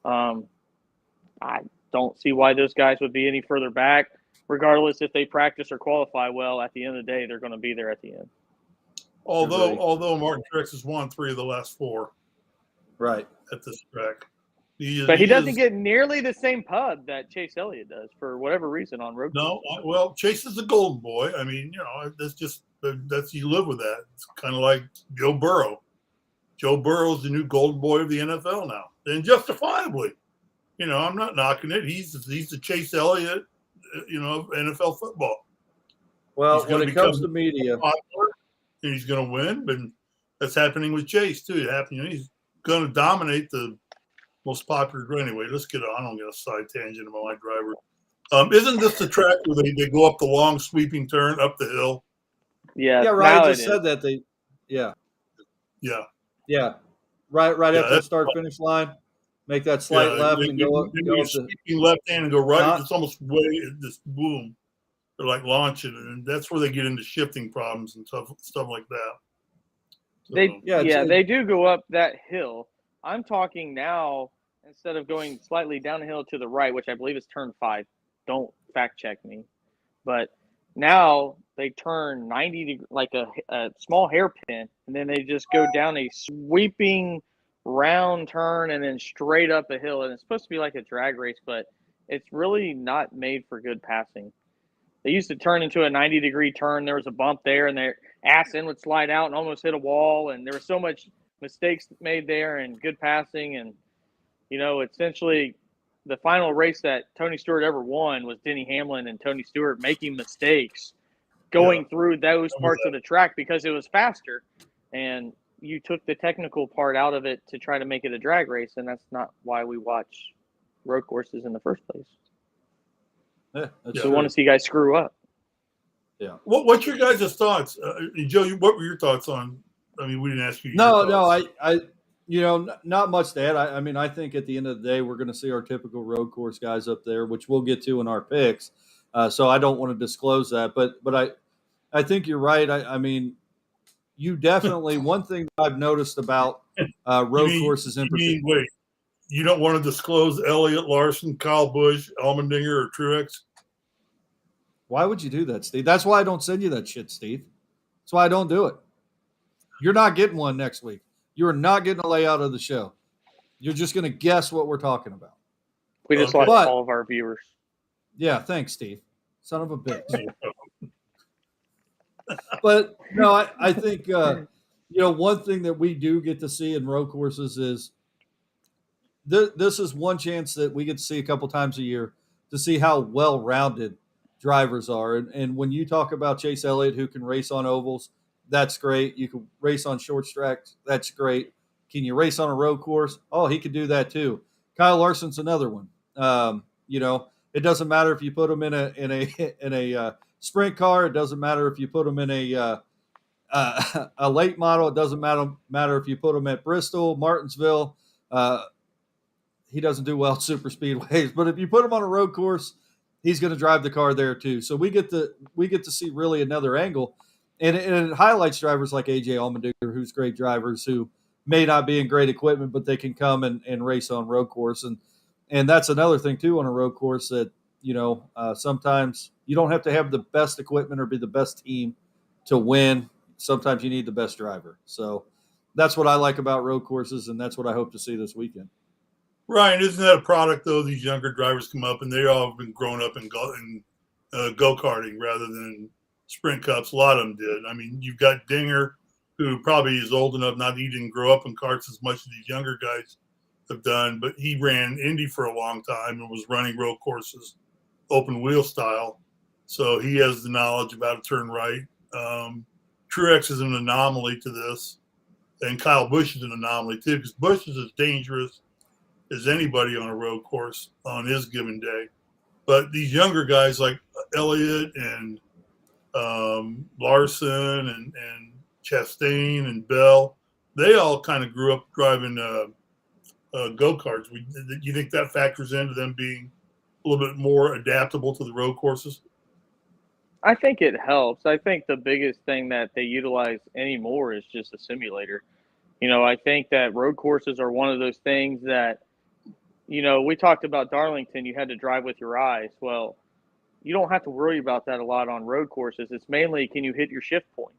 I don't see why those guys would be any further back, regardless if they practice or qualify well. At the end of the day, they're going to be there at the end. Although Martin Truex has won 3 of the last 4, right, at this track, he doesn't get nearly the same pub that Chase Elliott does for whatever reason on road. No, well, Chase is a golden boy. I mean, you know, that's you live with that. It's kind of like Joe Burrow. Joe Burrow's the new golden boy of the NFL now, and justifiably. You know, I'm not knocking it. He's the Chase Elliott, you know, of NFL football. Well, when it comes to media, popular, and he's going to win, but that's happening with Chase too. He's going to dominate the most popular. Anyway, let's get on. I don't get a side tangent about my driver. Isn't this the track where they go up the long sweeping turn up the hill? Yeah, Ryan just said that yeah. Right after the start finish line, make that slight left and go up. Sweeping left hand and go right. It's almost way this boom. They're like launching, and that's where they get into shifting problems and stuff like that. So, they do go up that hill. I'm talking now, instead of going slightly downhill to the right, which I believe is turn 5. Don't fact check me, but now they turn 90 like a small hairpin, and then they just go down a sweeping round turn and then straight up a hill. And it's supposed to be like a drag race, but it's really not made for good passing. They used to turn into a 90-degree turn. There was a bump there, and their ass end would slide out and almost hit a wall. And there was so much mistakes made there and good passing. And, you know, essentially the final race that Tony Stewart ever won was Denny Hamlin and Tony Stewart making mistakes going through those parts of the track because it was faster. And you took the technical part out of it to try to make it a drag race, and that's not why we watch road courses in the first place. Yeah, that's So we want to see you guys screw up. Yeah. What's your guys' thoughts, Joe? What were your thoughts on? I mean, we didn't ask you. No, I not much to add. I mean, I think at the end of the day, we're going to see our typical road course guys up there, which we'll get to in our picks. So I don't want to disclose that, but I think you're right. I mean, you definitely one thing that I've noticed about road courses in particular. Wait, you don't want to disclose Elliott Larson, Kyle Busch, Alden Dinger, or Truex? Why would you do that, Steve? That's why I don't send you that shit, Steve. That's why I don't do it. You're not getting one next week. You are not getting a layout of the show. You're just going to guess what we're talking about. We just lost all of our viewers. Yeah, thanks, Steve. Son of a bitch. But no, I think one thing that we do get to see in road courses is this is one chance that we get to see a couple times a year to see how well-rounded drivers are. And when you talk about Chase Elliott, who can race on ovals, that's great. You can race on short tracks, that's great. Can you race on a road course? Oh, he could do that too. Kyle Larson's another one. It doesn't matter if you put him in a sprint car. It doesn't matter if you put him in a late model. It doesn't matter if you put him at Bristol, Martinsville. He doesn't do well at super speedways, but if you put him on a road course, he's going to drive the car there too. So we get to see really another angle, and it highlights drivers like AJ Allman, who's great drivers who may not be in great equipment, but they can come and race on road course. And that's another thing too on a road course that, sometimes you don't have to have the best equipment or be the best team to win. Sometimes you need the best driver. So that's what I like about road courses, and that's what I hope to see this weekend. Ryan, isn't that a product though? These younger drivers come up and they all have been grown up in go-karting rather than sprint cups. A lot of them did. I mean, you've got Dinger, who probably is old enough not he didn't grow up in karts as much as these younger guys have done, but he ran Indy for a long time and was running road courses, open wheel style. So he has the knowledge of how to turn right. Truex is an anomaly to this, and Kyle Busch is an anomaly too, because Busch is as dangerous as anybody on a road course on his given day. But these younger guys like Elliott and Larson and Chastain and Bell, they all kind of grew up driving go-karts. Do you think that factors into them being a little bit more adaptable to the road courses? I think it helps. I think the biggest thing that they utilize anymore is just a simulator. I think that road courses are one of those things that, we talked about Darlington, you had to drive with your eyes. Well, you don't have to worry about that a lot on road courses. It's mainly, can you hit your shift points?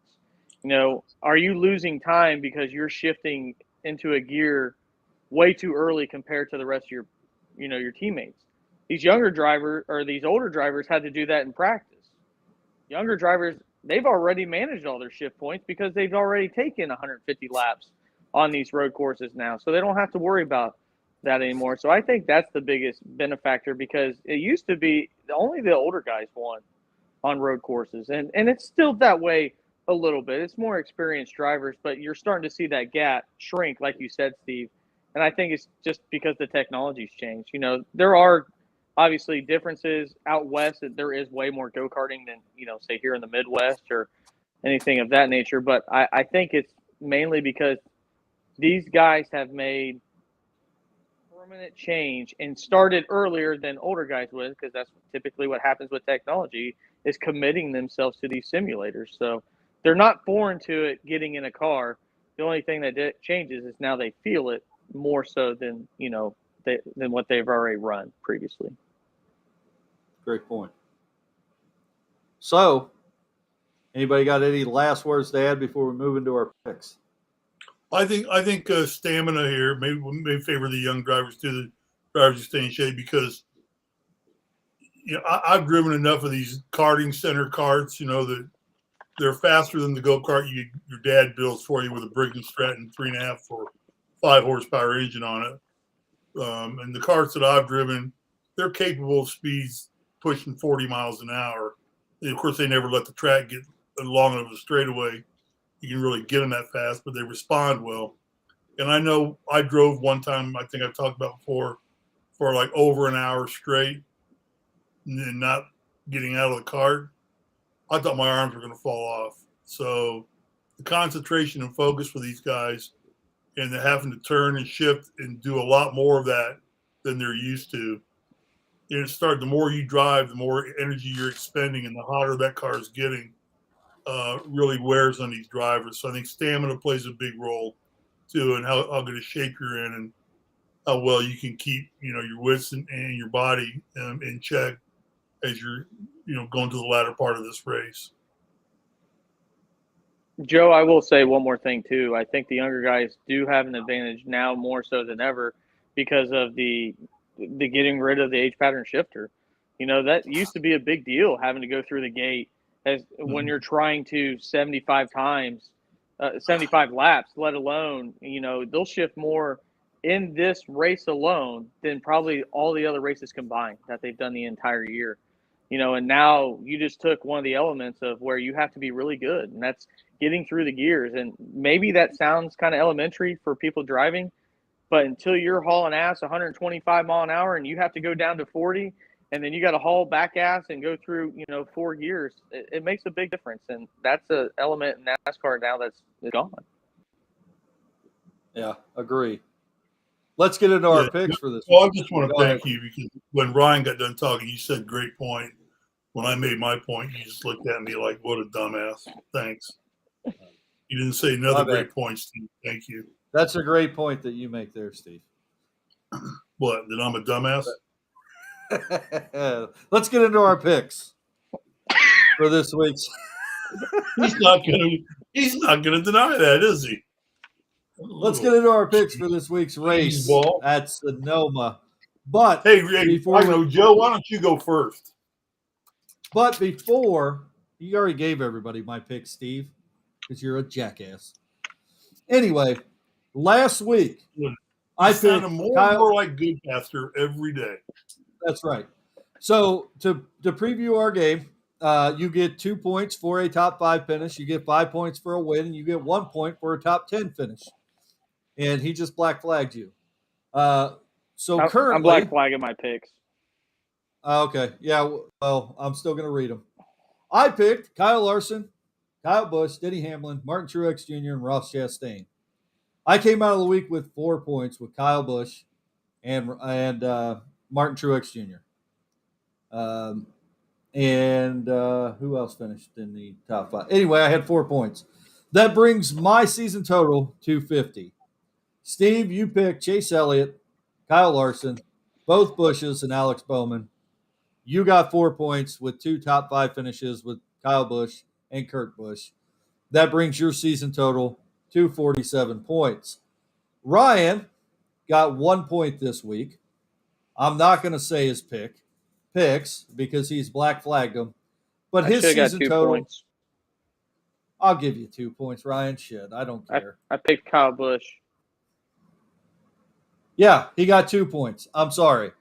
Are you losing time because you're shifting into a gear way too early compared to the rest of your teammates? These younger drivers or these older drivers had to do that in practice. Younger drivers, they've already managed all their shift points because they've already taken 150 laps on these road courses now. So they don't have to worry about that anymore. So I think that's the biggest benefactor, because it used to be only the older guys won on road courses. And it's still that way a little bit. It's more experienced drivers, but you're starting to see that gap shrink, like you said, Steve. And I think it's just because the technology's changed. There are obviously differences out west, that there is way more go-karting than, say here in the Midwest or anything of that nature. But I think it's mainly because these guys have made permanent change and started earlier than older guys would, because that's typically what happens with technology, is committing themselves to these simulators. So they're not foreign to it getting in a car. The only thing that changes is now they feel it more so than, than what they've already run previously. Great point. So, anybody got any last words to add before we move into our picks? I think stamina here may favor the young drivers too, the drivers who stay in shape, because I've driven enough of these karting center karts, that they're faster than the go-kart your dad builds for you with a Briggs & Stratton 3.5 or 5 horsepower engine on it. And the karts that I've driven, they're capable of speeds pushing 40 miles an hour. And of course, they never let the track get long enough of a straightaway you can really get them that fast, but they respond well. And I know I drove one time, I think I've talked about before, for like over an hour straight. and not getting out of the cart, I thought my arms were going to fall off. So the concentration and focus for these guys, and they're having to turn and shift and do a lot more of that than they're used to. And the more you drive, the more energy you're expending, and the hotter that car is getting, really wears on these drivers. So I think stamina plays a big role too, and how good a shape you're in, and how well you can keep, your wits and your body in check as you're, going to the latter part of this race. Joe, I will say one more thing too. I think the younger guys do have an advantage now more so than ever because of the getting rid of the H pattern shifter. That used to be a big deal, having to go through the gate when you're trying to 75 laps, let alone, they'll shift more in this race alone than probably all the other races combined that they've done the entire year. And now you just took one of the elements of where you have to be really good, and that's getting through the gears. And maybe that sounds kind of elementary for people driving, but until you're hauling ass 125 mile an hour and you have to go down to 40, and then you got to haul back ass and go through, 4 gears, it makes a big difference. And that's an element in NASCAR now that's gone. Yeah, agree. Let's get into our picks for this. Well, I just want to thank you, because when Ryan got done talking, you said great point. When I made my point, you just looked at me like, what a dumbass. Thanks. You didn't say another great point, Steve. Thank you. That's a great point that you make there, Steve. What, that I'm a dumbass? Let's get into our picks for this week's. He's not gonna deny that, is he? Let's get into our picks for this week's race at Sonoma. But hey, Joe, why don't you go first? But before, you already gave everybody my pick, Steve, because you're a jackass. Anyway, last week I picked more like Goodcaster every day. That's right. So to preview our game, you get 2 points for a top 5 finish. You get 5 points for a win, and you get 1 point for a top 10 finish. And he just black flagged you. Currently, I'm black flagging my picks. Okay. Yeah. Well, I'm still going to read them. I picked Kyle Larson, Kyle Busch, Denny Hamlin, Martin Truex Jr., and Ross Chastain. I came out of the week with 4 points with Kyle Busch and Martin Truex Jr. Who else finished in the top 5? Anyway, I had 4 points. That brings my season total to 50. Steve, you picked Chase Elliott, Kyle Larson, both Bushes, and Alex Bowman. You got 4 points with 2 top 5 finishes with Kyle Busch and Kurt Busch. That brings your season total to 47 points. Ryan got 1 point this week. I'm not going to say his picks because he's black flagged them. But his season total. Points. I'll give you 2 points, Ryan. Shit, I don't care. I picked Kyle Busch. Yeah, he got 2 points. I'm sorry.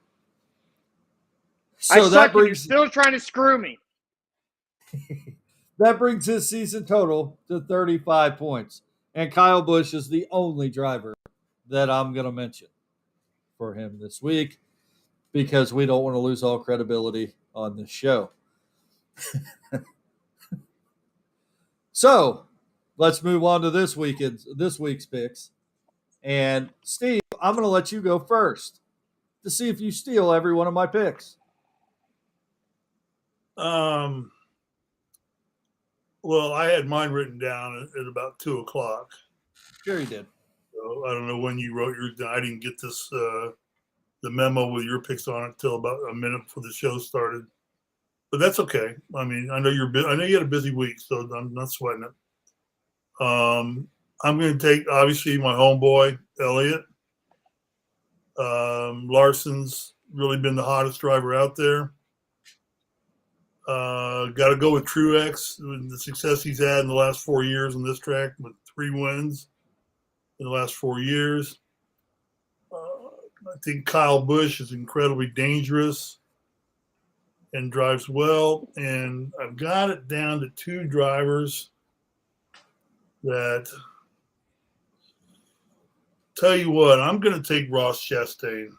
So you're still trying to screw me. That brings his season total to 35 points. And Kyle Busch is the only driver that I'm going to mention for him this week because we don't want to lose all credibility on this show. So let's move on to this week's picks. And Steve, I'm going to let you go first to see if you steal every one of my picks. Well, I had mine written down at about 2:00. Sure you did. So I don't know when you wrote yours down. I didn't get this the memo with your picks on it until about a minute before the show started. But that's okay. I mean, I know you had a busy week, so I'm not sweating it. I'm going to take obviously my homeboy Elliott. Larson's really been the hottest driver out there. Got to go with Truex, with the success he's had in the last 4 years on this track with 3 wins in the last 4 years. I think Kyle Busch is incredibly dangerous and drives well. And I've got it down to 2 drivers that, tell you what, I'm going to take Ross Chastain.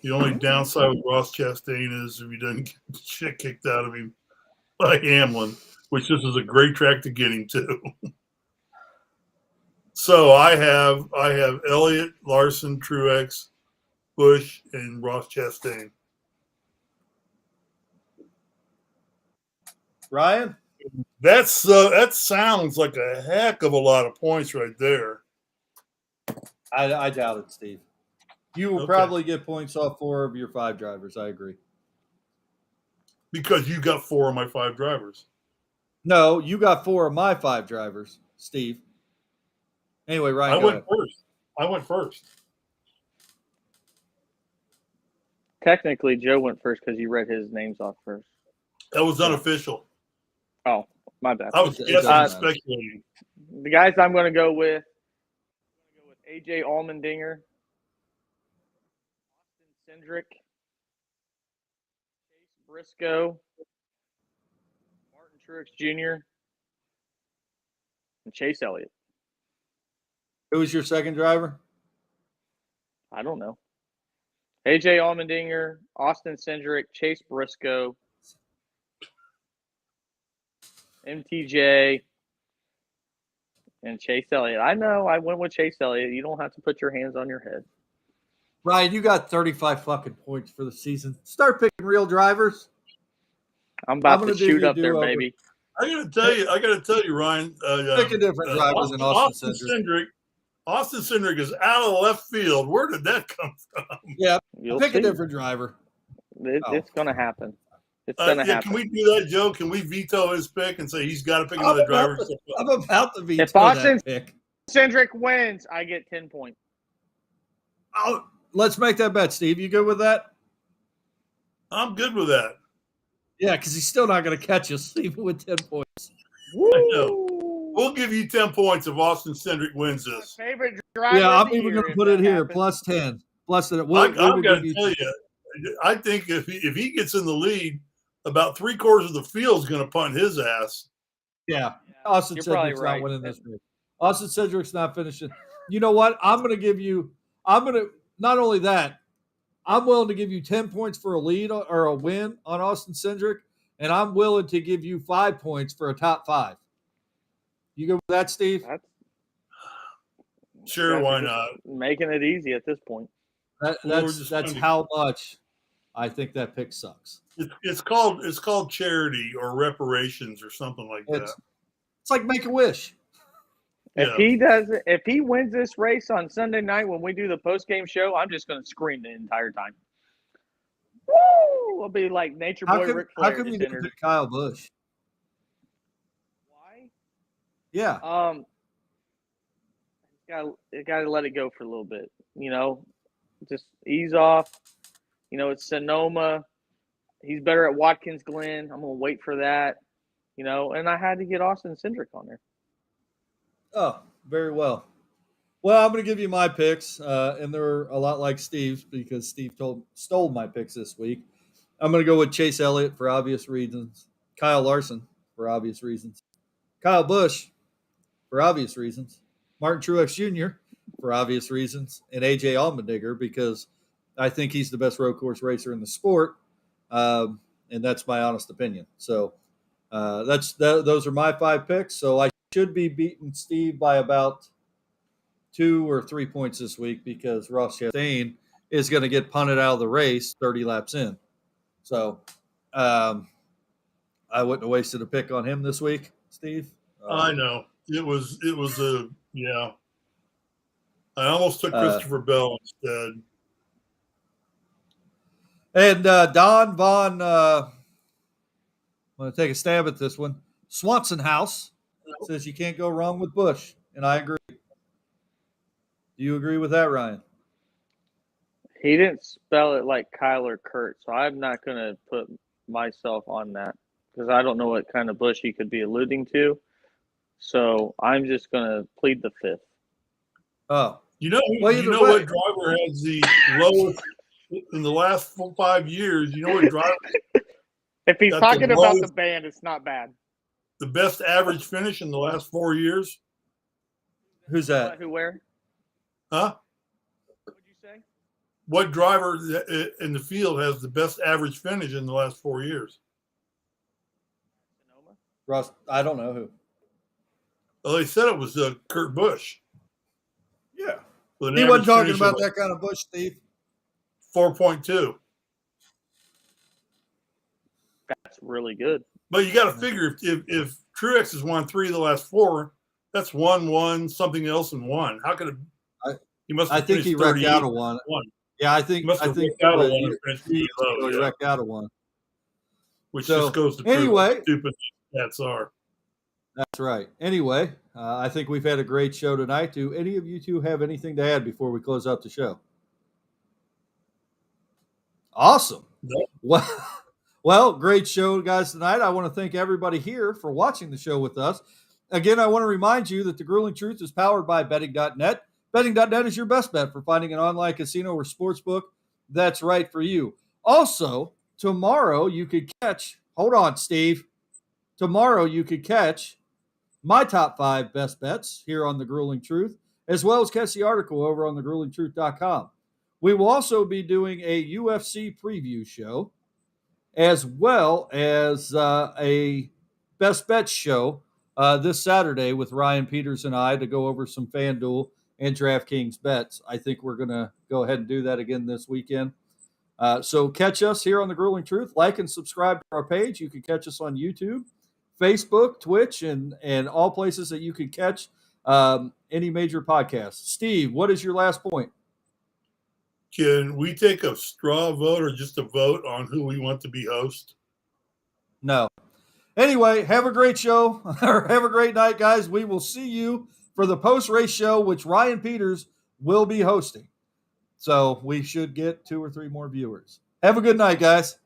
The only downside with Ross Chastain is if he doesn't get the shit kicked out of him by Hamlin, which this is a great track to get him to. So I have Elliott, Larson, Truex, Busch, and Ross Chastain. Ryan? That sounds like a heck of a lot of points right there. I doubt it, Steve. You will probably get points off 4 of your 5 drivers. I agree. Because you got 4 of my 5 drivers. No, you got 4 of my 5 drivers, Steve. Anyway, Ryan, I went first. Technically, Joe went first because you read his names off first. That was unofficial. Oh, my bad. I was guessing and speculating. The guys I'm going to go with AJ Allman Dinger, Austin Cindric, Chase Briscoe, Martin Truex Jr., and Chase Elliott. Who was your second driver? I don't know. AJ Allmendinger, Austin Cindric, Chase Briscoe, MTJ, and Chase Elliott. I know I went with Chase Elliott. You don't have to put your hands on your head. Ryan, you got 35 fucking points for the season. Start picking real drivers. I'm about to shoot up there, baby. I gotta tell you, Ryan. Pick a different driver than Austin Cindric. Austin Cindric is out of left field. Where did that come from? Yeah, pick a different driver. It's going to happen. It's going to happen. Can we do that, Joe? Can we veto his pick and say he's got to pick another driver? I'm about to veto if Austin that pick. Cindric wins, I get 10 points. Oh, let's make that bet, Steve. You good with that? I'm good with that. Yeah, because he's still not going to catch us, even with 10 points. Woo! I know. We'll give you 10 points if Austin Cindric wins this. My favorite driver. Yeah, I'm even going to put it here, plus 10. Plus that. I've got to tell you, I think if he gets in the lead, about 3/4 of the field is going to punt his ass. Yeah, Austin Cindric's not winning this race. Austin Cindric's not finishing. You know what? I'm going to not only that, I'm willing to give you 10 points for a lead or a win on Austin Cindric, and I'm willing to give you 5 points for a top 5. You go with that, Steve? Sure, why not? Making it easy at this point. That's how much I think that pick sucks. It's called charity or reparations or something like that. It's like Make-A-Wish. If he wins this race on Sunday night when we do the post-game show, I'm just going to scream the entire time. Woo! I'll be like Nature Boy Ric Flair. How come you didn't pick Kyle Busch? Why? Yeah. Got to let it go for a little bit. Just ease off. It's Sonoma. He's better at Watkins Glen. I'm going to wait for that. And I had to get Austin Cindric on there. Oh, very well. Well, I'm going to give you my picks, and they're a lot like Steve's because Steve stole my picks this week. I'm going to go with Chase Elliott for obvious reasons, Kyle Larson for obvious reasons, Kyle Busch for obvious reasons, Martin Truex Jr. for obvious reasons, and AJ Allmendinger because I think he's the best road course racer in the sport, and that's my honest opinion. So those are my 5 picks. So I should be beating Steve by about 2 or 3 points this week because Ross Chastain is going to get punted out of the race 30 laps in. So I wouldn't have wasted a pick on him this week, Steve. I know. It was yeah. I almost took Christopher Bell instead. And Don Vaughn, I'm going to take a stab at this one. Swanson House says you can't go wrong with Busch, and I agree. Do you agree with that, Ryan? He didn't spell it like Kyle or Kurt, so I'm not going to put myself on that because I don't know what kind of Busch he could be alluding to. So I'm just going to plead the 5th. Oh. You know what driver has the lowest in the last 5 years? You know what driver? If he's talking about the band, it's not bad. The best average finish in the last 4 years? Who's that? Who, where? Huh? What did you say? what driver in the field has the best average finish in the last 4 years? Russ, I don't know who. Well, they said it was Kurt Busch. Yeah. With an He average wasn't talking finish about of that kind of Busch, Steve. 4.2. That's really good. But you got to figure if Truex has won 3 of the last 4, that's 1, something else, and 1. How could it? He must. I think he wrecked out of one. Yeah, I think. Must have wrecked out of one and finished pretty low. He wrecked out of one. Which just goes to prove how stupid stats are. That's right. Anyway, I think we've had a great show tonight. Do any of you two have anything to add before we close out the show? Awesome. No. Well, great show, guys, tonight. I want to thank everybody here for watching the show with us. Again, I want to remind you that The Grueling Truth is powered by betting.net. Betting.net is your best bet for finding an online casino or sportsbook that's right for you. Also, tomorrow you could catch, hold on, Steve. Tomorrow you could catch my top 5 best bets here on The Grueling Truth, as well as catch the article over on thegruelingtruth.com. We will also be doing a UFC preview show, as well as a best bets show this Saturday with Ryan Peters and I to go over some FanDuel and DraftKings bets. I think we're going to go ahead and do that again this weekend. So catch us here on The Grueling Truth. Like and subscribe to our page. You can catch us on YouTube, Facebook, Twitch, and all places that you could catch any major podcast. Steve, what is your last point? Can we take a straw vote or just a vote on who we want to be host? No. Anyway, have a great show or have a great night, guys. We will see you for the post-race show, which Ryan Peters will be hosting. So we should get 2 or 3 more viewers. Have a good night, guys.